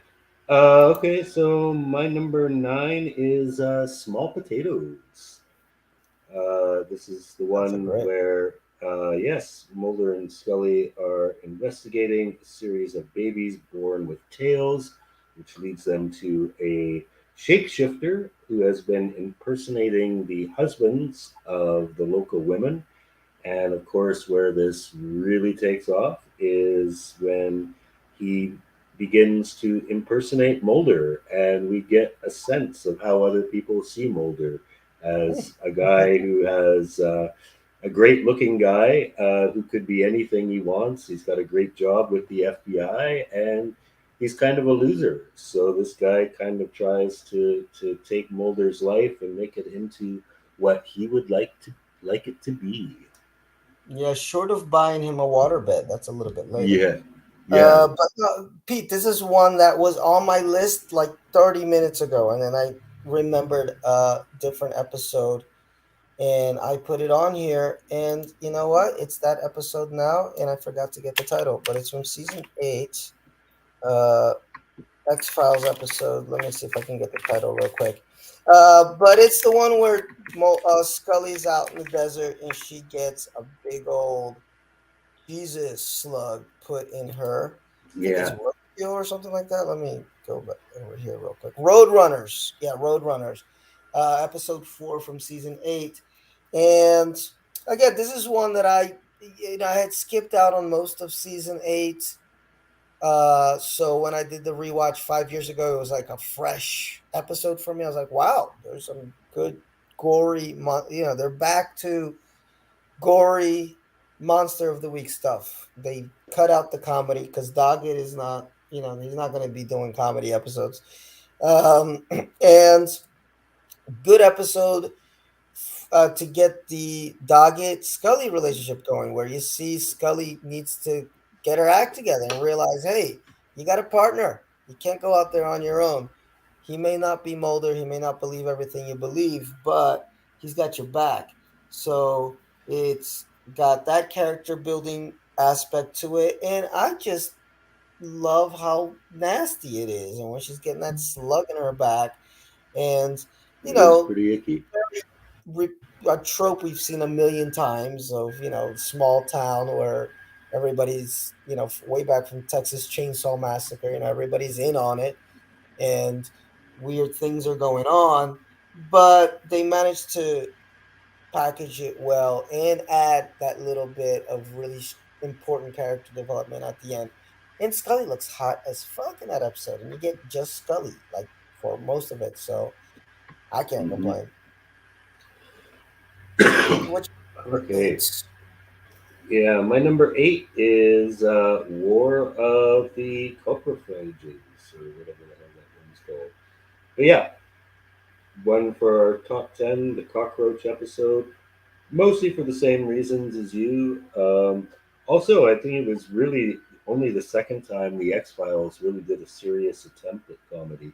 Okay. So my number nine is small potatoes. This is the That's a one great. where, yes, Mulder and Scully are investigating a series of babies born with tails, which leads them to a shapeshifter who has been impersonating the husbands of the local women. And of course, where this really takes off is when he begins to impersonate Mulder, and we get a sense of how other people see Mulder as a guy who has a great looking guy who could be anything he wants. He's got a great job with the FBI, and he's kind of a loser. So this guy kind of tries to take Mulder's life and make it into what he would like it to be. Yeah, short of buying him a waterbed. That's a little bit later. Yeah, yeah, But Pete, this is one that was on my list like 30 minutes ago, and then I remembered a different episode, and I put it on here. And you know what? It's that episode now, and I forgot to get the title, but it's from season eight. Uh, X Files episode. Let me see if I can get the title real quick. But it's the one where Scully's out in the desert and she gets a big old Jesus slug put in her. I think it's Yeah, roadkill or something like that. Let me go back over here real quick. Roadrunners. Yeah, Roadrunners. Episode 4 from season 8. And again, this is one that I had skipped out on most of season 8. So when I did the rewatch 5 years ago, it was like a fresh episode for me. I was like, wow, there's some good gory, they're back to gory monster of the week stuff. They cut out the comedy because Doggett is not, he's not going to be doing comedy episodes. And good episode to get the Doggett Scully relationship going, where you see Scully needs to get her act together and realize, hey, you got a partner. You can't go out there on your own. He may not be Mulder. He may not believe everything you believe, but he's got your back. So it's got that character building aspect to it. And I just love how nasty it is. And when she's getting that slug in her back, and, you it is know, pretty icky. re- a trope we've seen a million times of small town where everybody's way back from Texas Chainsaw Massacre, everybody's in on it and weird things are going on, but they managed to package it well and add that little bit of really important character development at the end. And Scully looks hot as fuck in that episode, and you get just Scully like for most of it, so I can't Hmm. complain. What's your number Okay. 8? Yeah, my number 8 is War of the Coprophages, or whatever the hell that one's called. But yeah, one for our top 10, the cockroach episode, mostly for the same reasons as you. Also, I think it was really only the second time the X Files really did a serious attempt at comedy.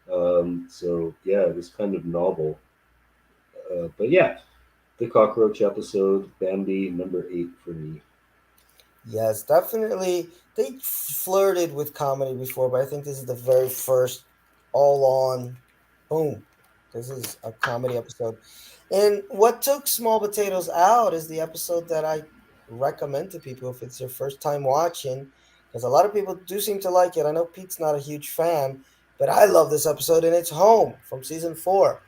So yeah, it was kind of novel. But yeah, the cockroach episode, Bambi, number 8 for me. Yes, definitely. They flirted with comedy before, but I think this is the very first all on boom. This is a comedy episode. And what took Small Potatoes out is the episode that I recommend to people if it's your first time watching, because a lot of people do seem to like it. I know Pete's not a huge fan, but I love this episode, and it's Home from season 4.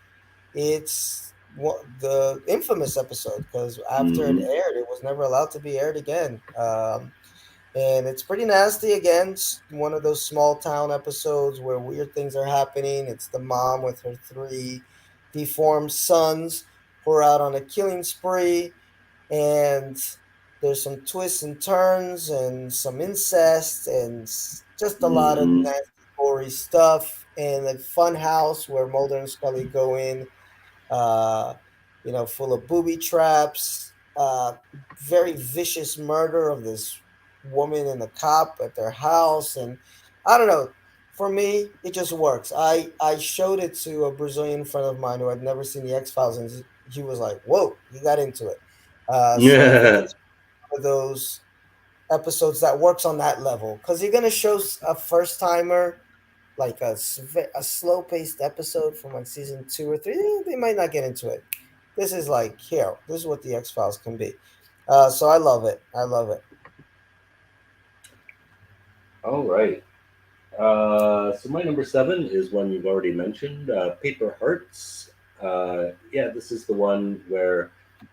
It's the infamous episode because after it Hmm. aired, it was never allowed to be aired again. And it's pretty nasty again. It's one of those small town episodes where weird things are happening. It's the mom with her 3 deformed sons who are out on a killing spree, and there's some twists and turns and some incest and just a lot of Hmm. nasty, gory stuff. And a fun house where Mulder and Scully go in, uh, full of booby traps, very vicious murder of this woman and the cop at their house. And I don't know. For me, it just works. I showed it to a Brazilian friend of mine who had never seen the X Files, and he was like, "Whoa, he got into it." So I think Yeah. it's one of those episodes that works on that level because you're gonna show a first timer like a slow paced episode from like season 2 or 3, they might not get into it. This is like here. This is what the X Files can be. So I love it. I love it. All right. So my number 7 is one you've already mentioned, Paper Hearts. Yeah, this is the one where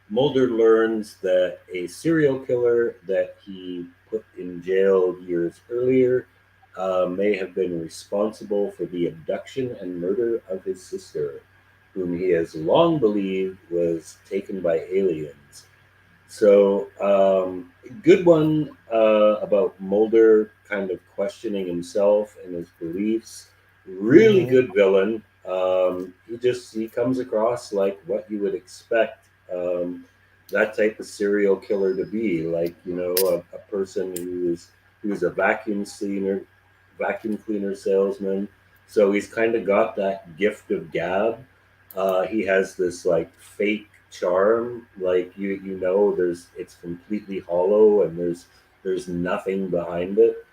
Mulder learns that a serial killer that he put in jail years earlier may have been responsible for the abduction and murder of his sister, whom he has long believed was taken by aliens. So, good one about Mulder kind of questioning himself and his beliefs. Really Hmm. good villain. He comes across like what you would expect that type of serial killer to be. Like a person who is a vacuum cleaner salesman. So he's kind of got that gift of gab. He has this like fake charm, like there's it's completely hollow and there's nothing behind it.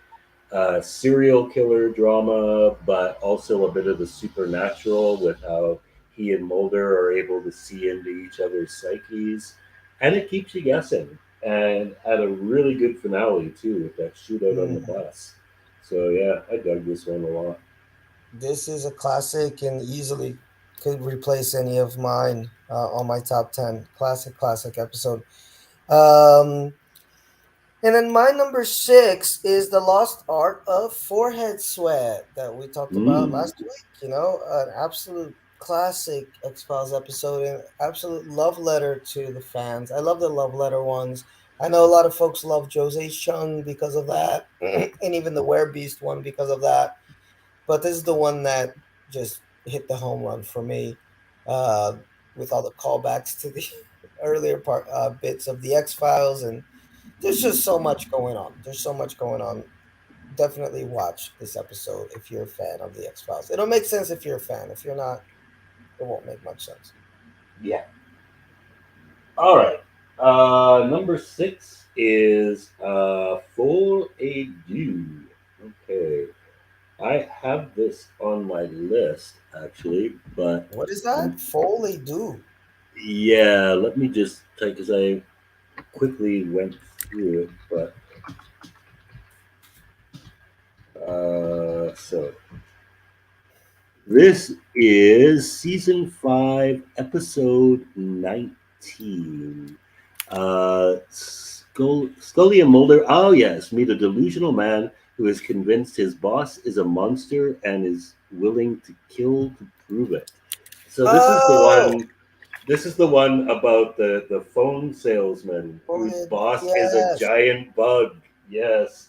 serial killer drama, but also a bit of the supernatural with how he and Mulder are able to see into each other's psyches, and it keeps you guessing. And had a really good finale too with that shootout on the Mm. bus. So yeah, I dug this one a lot. This is a classic and easily could replace any of mine on my top 10. Classic episode. Um, and then my number six is The Lost Art of Forehead Sweat that we talked about Mm. last week. You know, an absolute classic X Files episode and absolute love letter to the fans. I love the love letter ones. I know a lot of folks love Jose Chung because of that, and even the Beast one because of that. But this is the one that just hit the home run for me, uh, with all the callbacks to the earlier bits of the X Files, and there's just so much going on. There's so much going on. Definitely watch this episode if you're a fan of the X Files. It'll make sense if you're a fan. If you're not, it won't make much sense. Yeah. All right. Number six is Full A Do. Okay. I have this on my list actually, but What is um, that? Foley do. yeah, let me just take because I quickly went through it. But so this is season 5, episode 19. Scully and Mulder. Oh yes, meet a delusional man who is convinced his boss is a monster and is willing to kill to prove it. So this is the Oh, one. This is the one about the phone salesman whose Forehead. boss is a Yes. giant bug. Yes.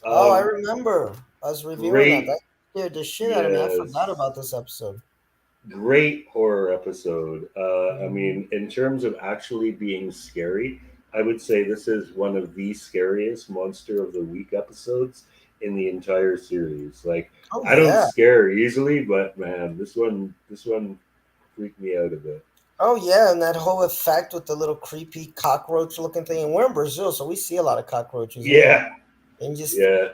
Oh, I Um, remember us reviewing that. great. That scared the shit out of me. I forgot Yes. about this episode. Great horror episode. I Mhm. mean, in terms of actually being scary, I would say this is one of the scariest Monster of the Week episodes in the entire series. Like, Oh I don't yeah. scare easily, but man, this one freaked me out a bit. Oh yeah, and that whole effect with the little creepy cockroach looking thing. And we're in Brazil, so we see a lot of cockroaches here. Yeah, And just yeah,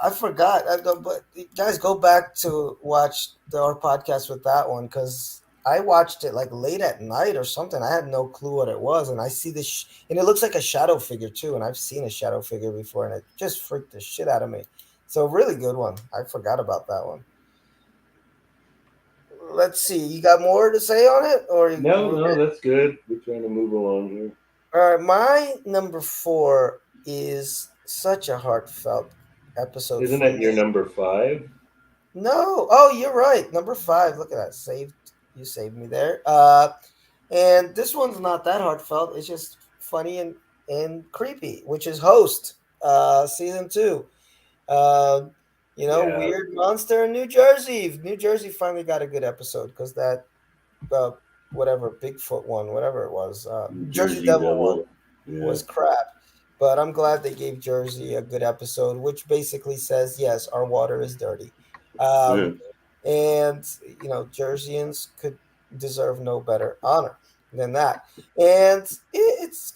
I forgot. But guys, go back to watch our podcast with that one because I watched it like late at night or something. I had no clue what it was, and I see this, and it looks like a shadow figure too. And I've seen a shadow figure before, and it just freaked the shit out of me. So really good one. I forgot about that one. Let's see. You got more to say on it, or no, we're no, good? that's good. We're trying to move along here. All right, my number four is such a heartfelt episode Isn't for it me. your number 5? No, oh, you're right. Number five. Look at that. Saved. You saved me there. And this one's not that heartfelt. It's just funny and creepy, which is Host, season two. Uh, Yeah, weird monster in New Jersey. New Jersey finally got a good episode because that uh, whatever Bigfoot one, whatever it was, New Jersey Jersey Devil one Devil. Yeah. was crap. But I'm glad they gave Jersey a good episode, which basically says, yes, our water is dirty. Um, and, Jerseyans could deserve no better honor than that. And it's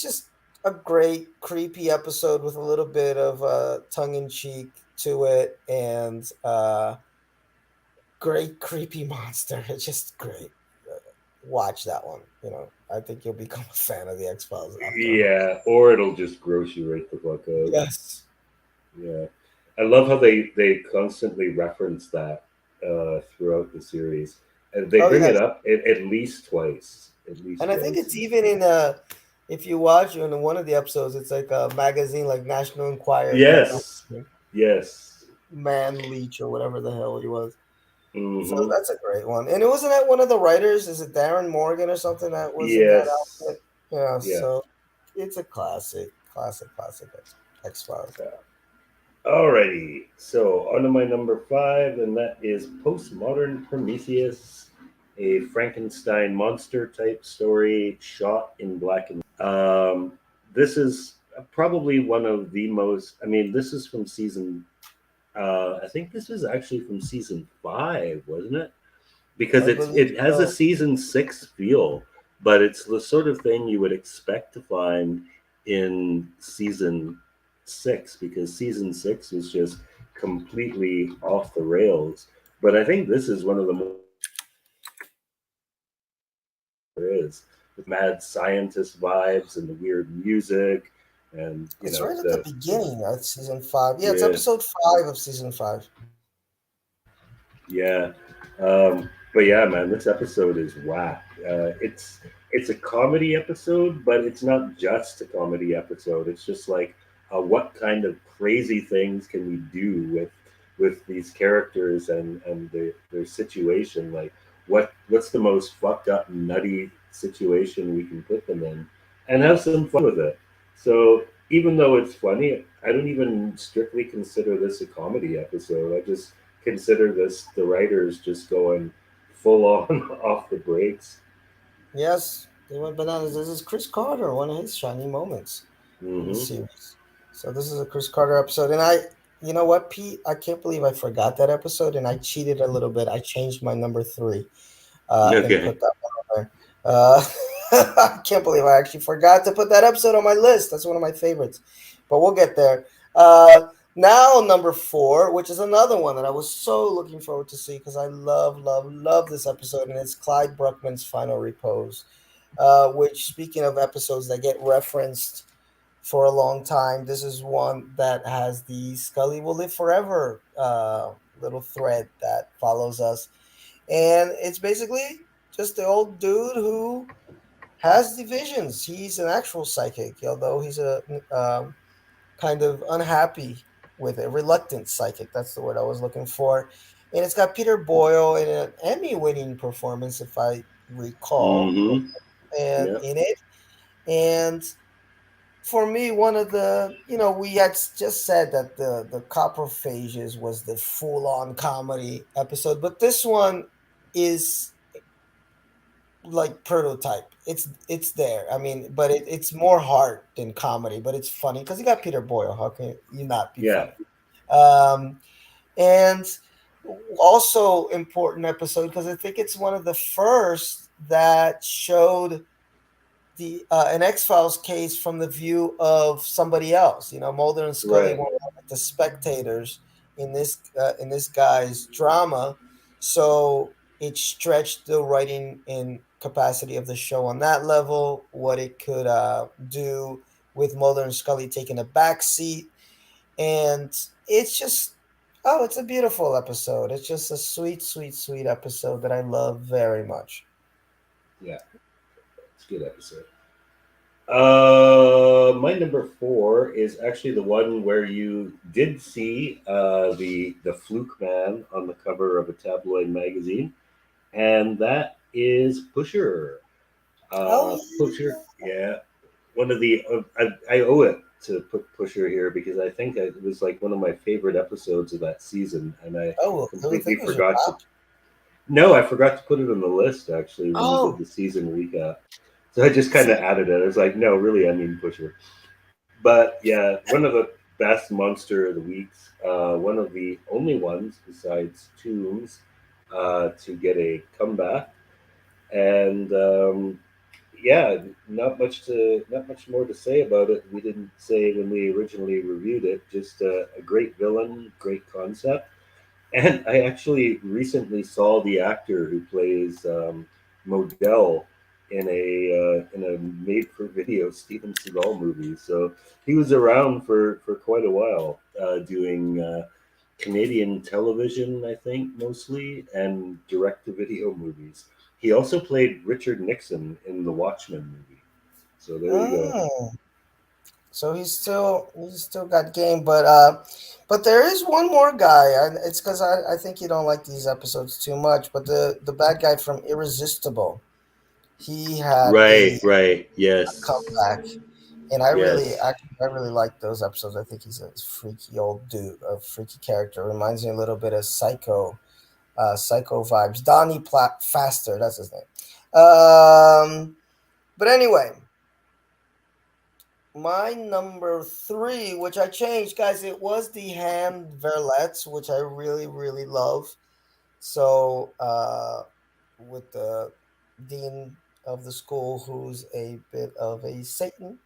just a great, creepy episode with a little bit of tongue in cheek to it and great, creepy monster. It's just great. Watch that one. I think you'll become a fan of the X Files after. Yeah, or it'll just gross you right the fuck out. Yes. Yeah, I love how they constantly reference that throughout the series, and they Oh bring it yes, up at least twice. At least and I think twice. it's even in if you watch in one of the episodes, it's like a magazine like National Enquirer comes up, Yes, yes. Man Leach or whatever the hell he was. So Mm-hmm. that's a great one. And it wasn't that one of the writers, is it Darren Morgan or something that was in that Yes. outfit? Yeah, Yeah. so it's a classic X Files. Alrighty. So on to my number 5, and that is Postmodern Prometheus, a Frankenstein monster type story shot in black and this is probably one of the most. I mean, this is from season. I think this was actually from season 5, wasn't it? Because I believe it has a so. season 6 feel, but it's the sort of thing you would expect to find in season six, because season six was just completely off the rails. But I think this is one of the more there is, with mad scientist vibes and the weird music, and It's right at the the beginning of season five. Yeah, it's yeah. episode 5 of season 5. Yeah, but yeah, man, this episode is whack. It's a comedy episode, but it's not just a comedy episode. It's just like, what kind of crazy things can we do with these characters and their situation? Like, what's the most fucked up, nutty situation we can put them in, and have some fun with it. So even though it's funny, I don't even strictly consider this a comedy episode. I just consider this the writers just going full on off the brakes. Yes, they went bananas. This is Chris Carter, one of his shining moments in the Hmm. series. So this is a Chris Carter episode, and you know what, Pete? I can't believe I forgot that episode, and I cheated a little bit. I changed my number 3, and Okay. put that one on there. I can't believe I actually forgot to put that episode on my list. That's one of my favorites, but we'll get there. Now number 4, which is another one that I was so looking forward to see because I love this episode, and it's Clyde Bruckman's Final Repose. Which, speaking of episodes that get referenced for a long time, this is one that has the Scully will live forever little thread that follows us, and it's basically just the old dude who has the visions. He's an actual psychic, although he's a kind of unhappy with it, reluctant psychic. That's the word I was looking for. And it's got Peter Boyle in an Emmy-winning performance, if I recall, Hmm. and Yeah. in it. And for me, one of the, we had just said that the Coprophages was the full-on comedy episode, but this one is like prototype. It's there. I mean, but it's more heart than comedy, but it's funny because you got Peter Boyle. How can you not be Yeah. funny? Um, and also important episode because I think it's one of the first that showed the an X Files case from the view of somebody else. Mulder and Scully Right. weren't like the spectators in this guy's drama, so it stretched the writing in capacity of the show on that level. What it could do with Mulder and Scully taking a back seat, and it's just it's a beautiful episode. It's just a sweet episode that I love very much. Yeah. It's a good episode. My number four is actually the one where you did see the fluke man on the cover of a tabloid magazine, and that is Pusher. Oh Pusher, yeah. yeah, one of the I owe it to put Pusher here because I think it was like one of my favorite episodes of that season, and I Oh, I completely think it was your forgot to. top. No, I forgot to put it on the list actually when we did Oh, the season recap. So I just kind of see, added it. I was like, no, really, I mean Pusher. But yeah, one of the best monster of the weeks. One of the only ones besides Tombs to get a comeback, and yeah, not much more to say about it. We didn't say when we originally reviewed it. Just a great villain, great concept. And I actually recently saw the actor who plays Modell in a made-for-video Steven Seagal movie. So he was around for quite a while, doing Canadian television, I think, mostly, and direct-to-video movies. He also played Richard Nixon in the Watchmen movie. So there you go. mm, so he's still got game, but there is one more guy. And it's because I think you don't like these episodes too much. But the bad guy from Irresistible, he had a Right, right. Yes, comeback, and I really yes. actually I really like those episodes. I think he's a freaky old dude, a freaky character. Reminds me a little bit of Psycho vibes. Donnie Faster, that's his name. But anyway, my number 3, which I changed, guys, it was the hand verlets, which I really love. So, with the dean of the school, who's a bit of a Satan,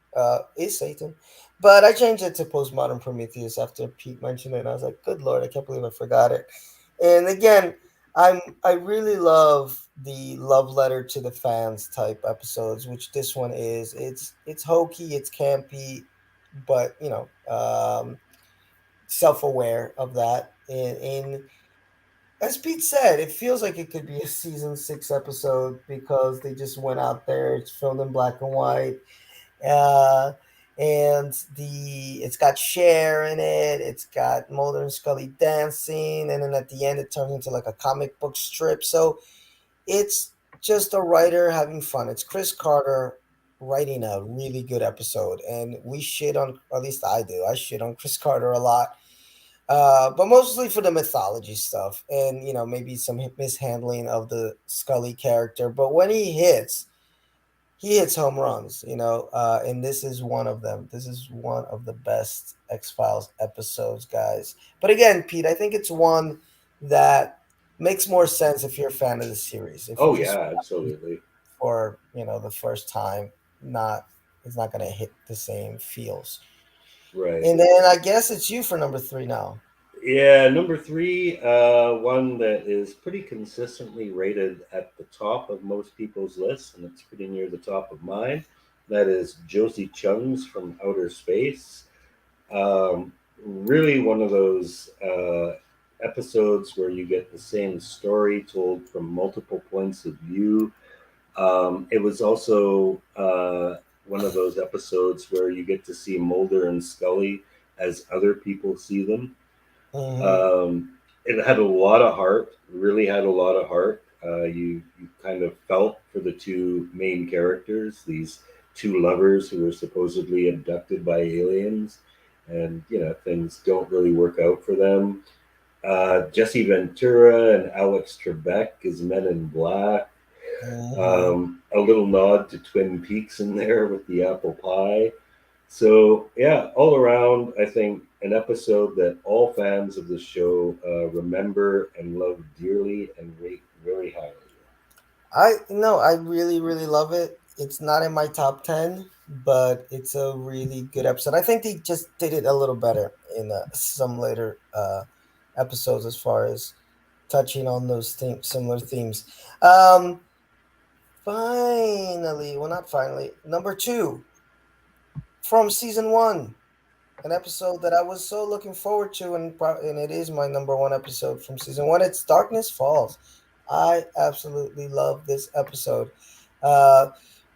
is Satan. But I changed it to postmodern Prometheus after Pete mentioned it, and I was like, "Good Lord, I can't believe I forgot it." And again, I really love the love letter to the fans type episodes, which this one is. It's hokey, it's campy, but self aware of that. And as Pete said, it feels like it could be a season 6 episode because they just went out there. It's filmed in black and white, uh, and the it's got Cher in it. It's got Mulder and Scully dancing, and then at the end, it turns into like a comic book strip. So it's just a writer having fun. It's Chris Carter writing a really good episode, and we shit on, or at least I do. I shit on Chris Carter a lot, but mostly for the mythology stuff and maybe some mishandling of the Scully character. But when he hits home runs, and this is one of them. This is one of the best X Files episodes, guys. But again, Pete, I think it's one that makes more sense if you're a fan of the series. If you Oh just yeah, absolutely. for the first time, not it's not gonna hit the same feels. Right. And then I guess it's you for number 3 now. Yeah, number three, one that is pretty consistently rated at the top of most people's lists, and it's pretty near the top of mine. That is Josie Chung's from Outer Space. Um, Really one of those episodes where you get the same story told from multiple points of view. It was also one of those episodes where you get to see Mulder and Scully as other people see them. Hmm. um, it had a lot of heart. Really had a lot of heart. You kind of felt for the two main characters, these two lovers who were supposedly abducted by aliens, and things don't really work out for them. Jesse Ventura and Alex Trebek as Men in Black. Hmm. A little nod to Twin Peaks in there with the apple pie. So yeah, all around, I think an episode that all fans of the show remember and love dearly and rate very highly. I no, I really really love it. It's not in my top 10, but it's a really good episode. I think they just did it a little better in some later episodes as far as touching on those similar themes. Um, Finally, well, not finally, number 2 from season 1, an episode that I was so looking forward to, and it is my number 1 episode from season 1. It's Darkness Falls. I absolutely love this episode, uh,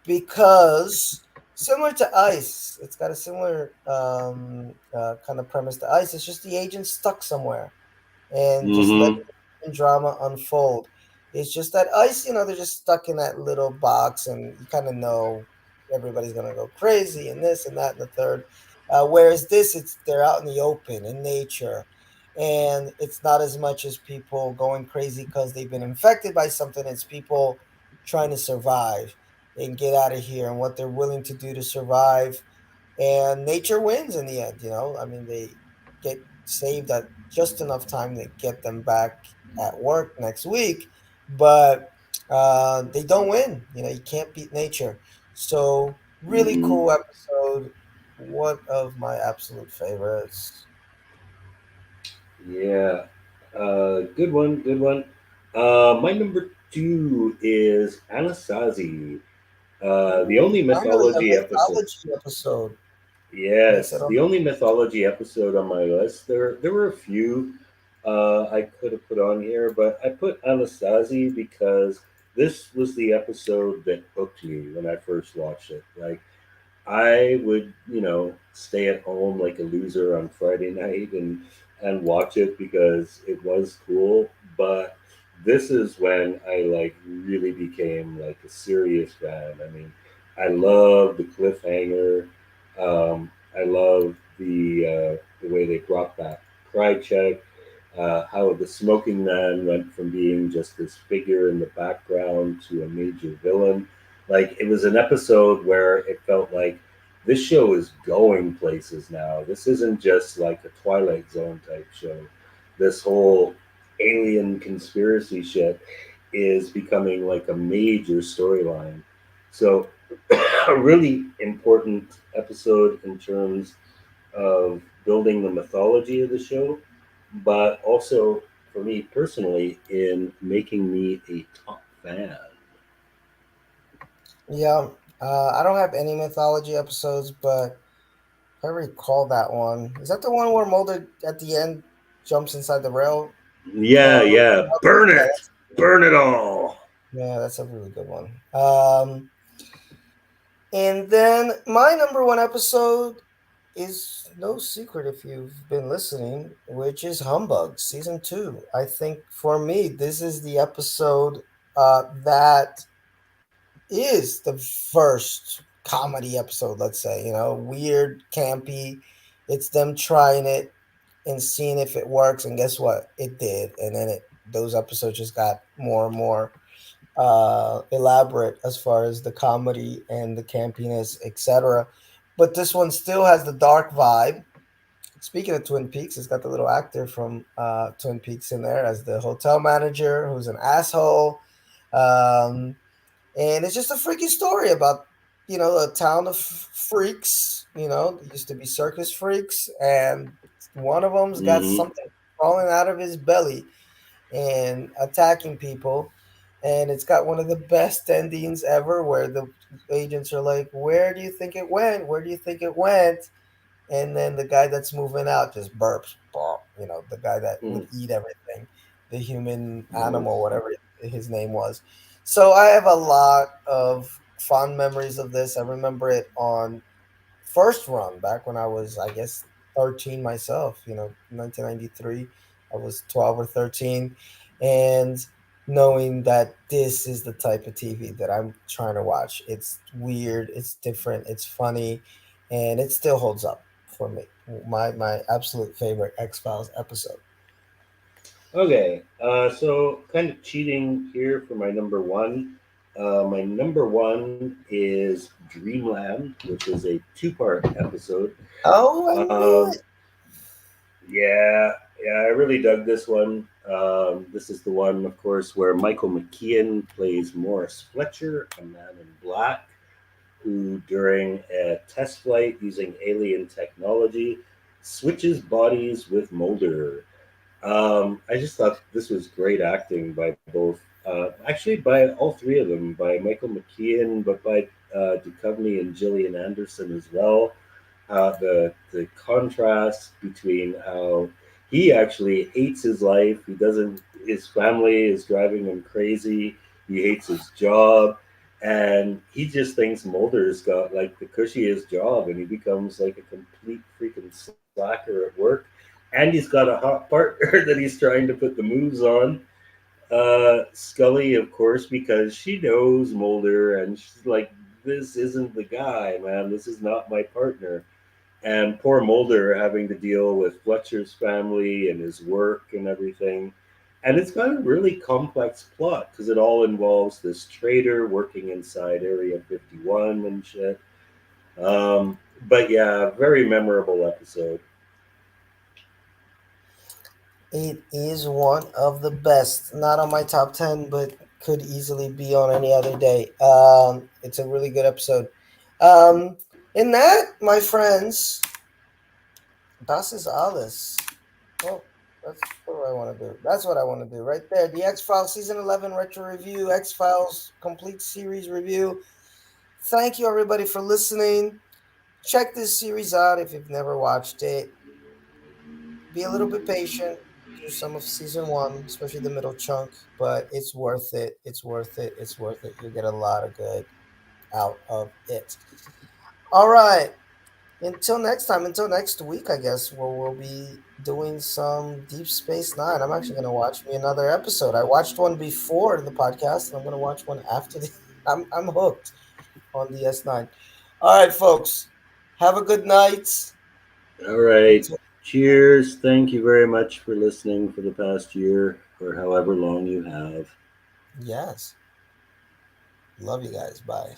because similar to Ice, it's got a similar kind of premise to Ice. It's just the agent stuck somewhere and just let Mm-hmm. the drama unfold. It's just that Ice, they're just stuck in that little box, and you kind of know everybody's gonna go crazy and this and that and the third. Whereas this, it's they're out in the open in nature, and it's not as much as people going crazy because they've been infected by something. It's people trying to survive and get out of here and what they're willing to do to survive, and nature wins in the end. I mean, they get saved at just enough time to get them back at work next week, but they don't win. You can't beat nature. So really Mm-hmm. cool episode. One of my absolute favorites. Yeah. Good one. Good one. My number two is Anasazi. The Ooh, only finally a mythology episode. mythology episode makes it Yes, on. the only mythology episode on my list. There were a few I could have put on here, but I put Anastasi because this was the episode that hooked me when I first watched it. Like I would, stay at home like a loser on Friday night and watch it because it was cool. But this is when I like really became like a serious fan. I mean, I love the cliffhanger. I love the way they brought back Krychek, how the smoking man went from being just this figure in the background to a major villain. Like it was an episode where it felt like this show is going places now. This isn't just like a Twilight Zone type show. This whole alien conspiracy shit is becoming like a major storyline. So a really important episode in terms of building the mythology of the show, but also for me personally in making me a top fan. Yeah, I don't have any mythology episodes, but if I recall that one. Is that the one where Mulder at the end jumps inside the rail Yeah, car? yeah, burn Yeah, it, burn it all. that's a really good one. And then my number one episode is no secret if you've been listening, which is Humbug season two. I think for me, this is the episode that is the first comedy episode. Let's say weird, campy. It's them trying it and seeing if it works, and guess what? It did, and then those episodes just got more and more elaborate as far as the comedy and the campiness, etc. But this one still has the dark vibe. Speaking of Twin Peaks, it's got the little actor from Twin Peaks in there as the hotel manager who's an asshole. Um, and it's just a freaky story about a town of freaks. There used to be circus freaks, and one of them's got Mm-hmm. something crawling out of his belly and attacking people. And it's got one of the best endings ever, where the agents are like, "Where do you think it went? Where do you think it went?" And then the guy that's moving out just burps. Burp, the guy that would eat everything, the human Mm-hmm. animal, whatever his name was. So I have a lot of fond memories of this. I remember it on first run back when I was, I guess, 13 myself, 1993. I was 12 or 13. And knowing that this is the type of TV that I'm trying to watch. It's weird, it's different, it's funny, and it still holds up for me. My absolute favorite X Files episode. Okay, so kind of cheating here for my number one. My number one is Dreamland, which is a two-part episode. Oh, I knew Um, it. yeah, yeah, I really dug this one. This is the one, of course, where Michael McKean plays Morris Fletcher, a man in black, who, during a test flight using alien technology, switches bodies with Mulder. I just thought this was great acting by both, actually by all three of them, by Michael McKean, but by Duchovny and Gillian Anderson as well. The contrast between how he actually hates his life, he doesn't, his family is driving him crazy, he hates his job, and he just thinks Mulder's got like the cushiest job, and he becomes like a complete freaking slacker at work, and he's got a hot partner that he's trying to put the moves on. Scully, of course, because she knows Mulder, and she's like, "This isn't the guy, man. This is not my partner." And poor Mulder having to deal with Fletcher's family and his work and everything. And it's got a really complex plot because it all involves this traitor working inside Area 51 and shit. But yeah, very memorable episode. It is one of the best. Not on my top 10, but could easily be on any other day. It's a really good episode. Um, in that, my friends, das ist alles. Well, that's what do I want to do. That's what I want to do right there. The X Files Season 11 Retro Review, X Files Complete Series Review. Thank you, everybody, for listening. Check this series out if you've never watched it. Be a little bit patient through some of season one, especially the middle chunk, but it's worth it. It's worth it. It's worth it. You'll get a lot of good out of it. All right. Until next time, until next week, I guess, where we'll be doing some Deep Space Nine. I'm actually going to watch me another episode. I watched one before the podcast, and I'm going to watch one after the. I'm hooked on the S9. All right, folks. Have a good night. All right. Until Cheers. Thank you very much for listening for the past year or however long you have. yes, love you guys. Bye.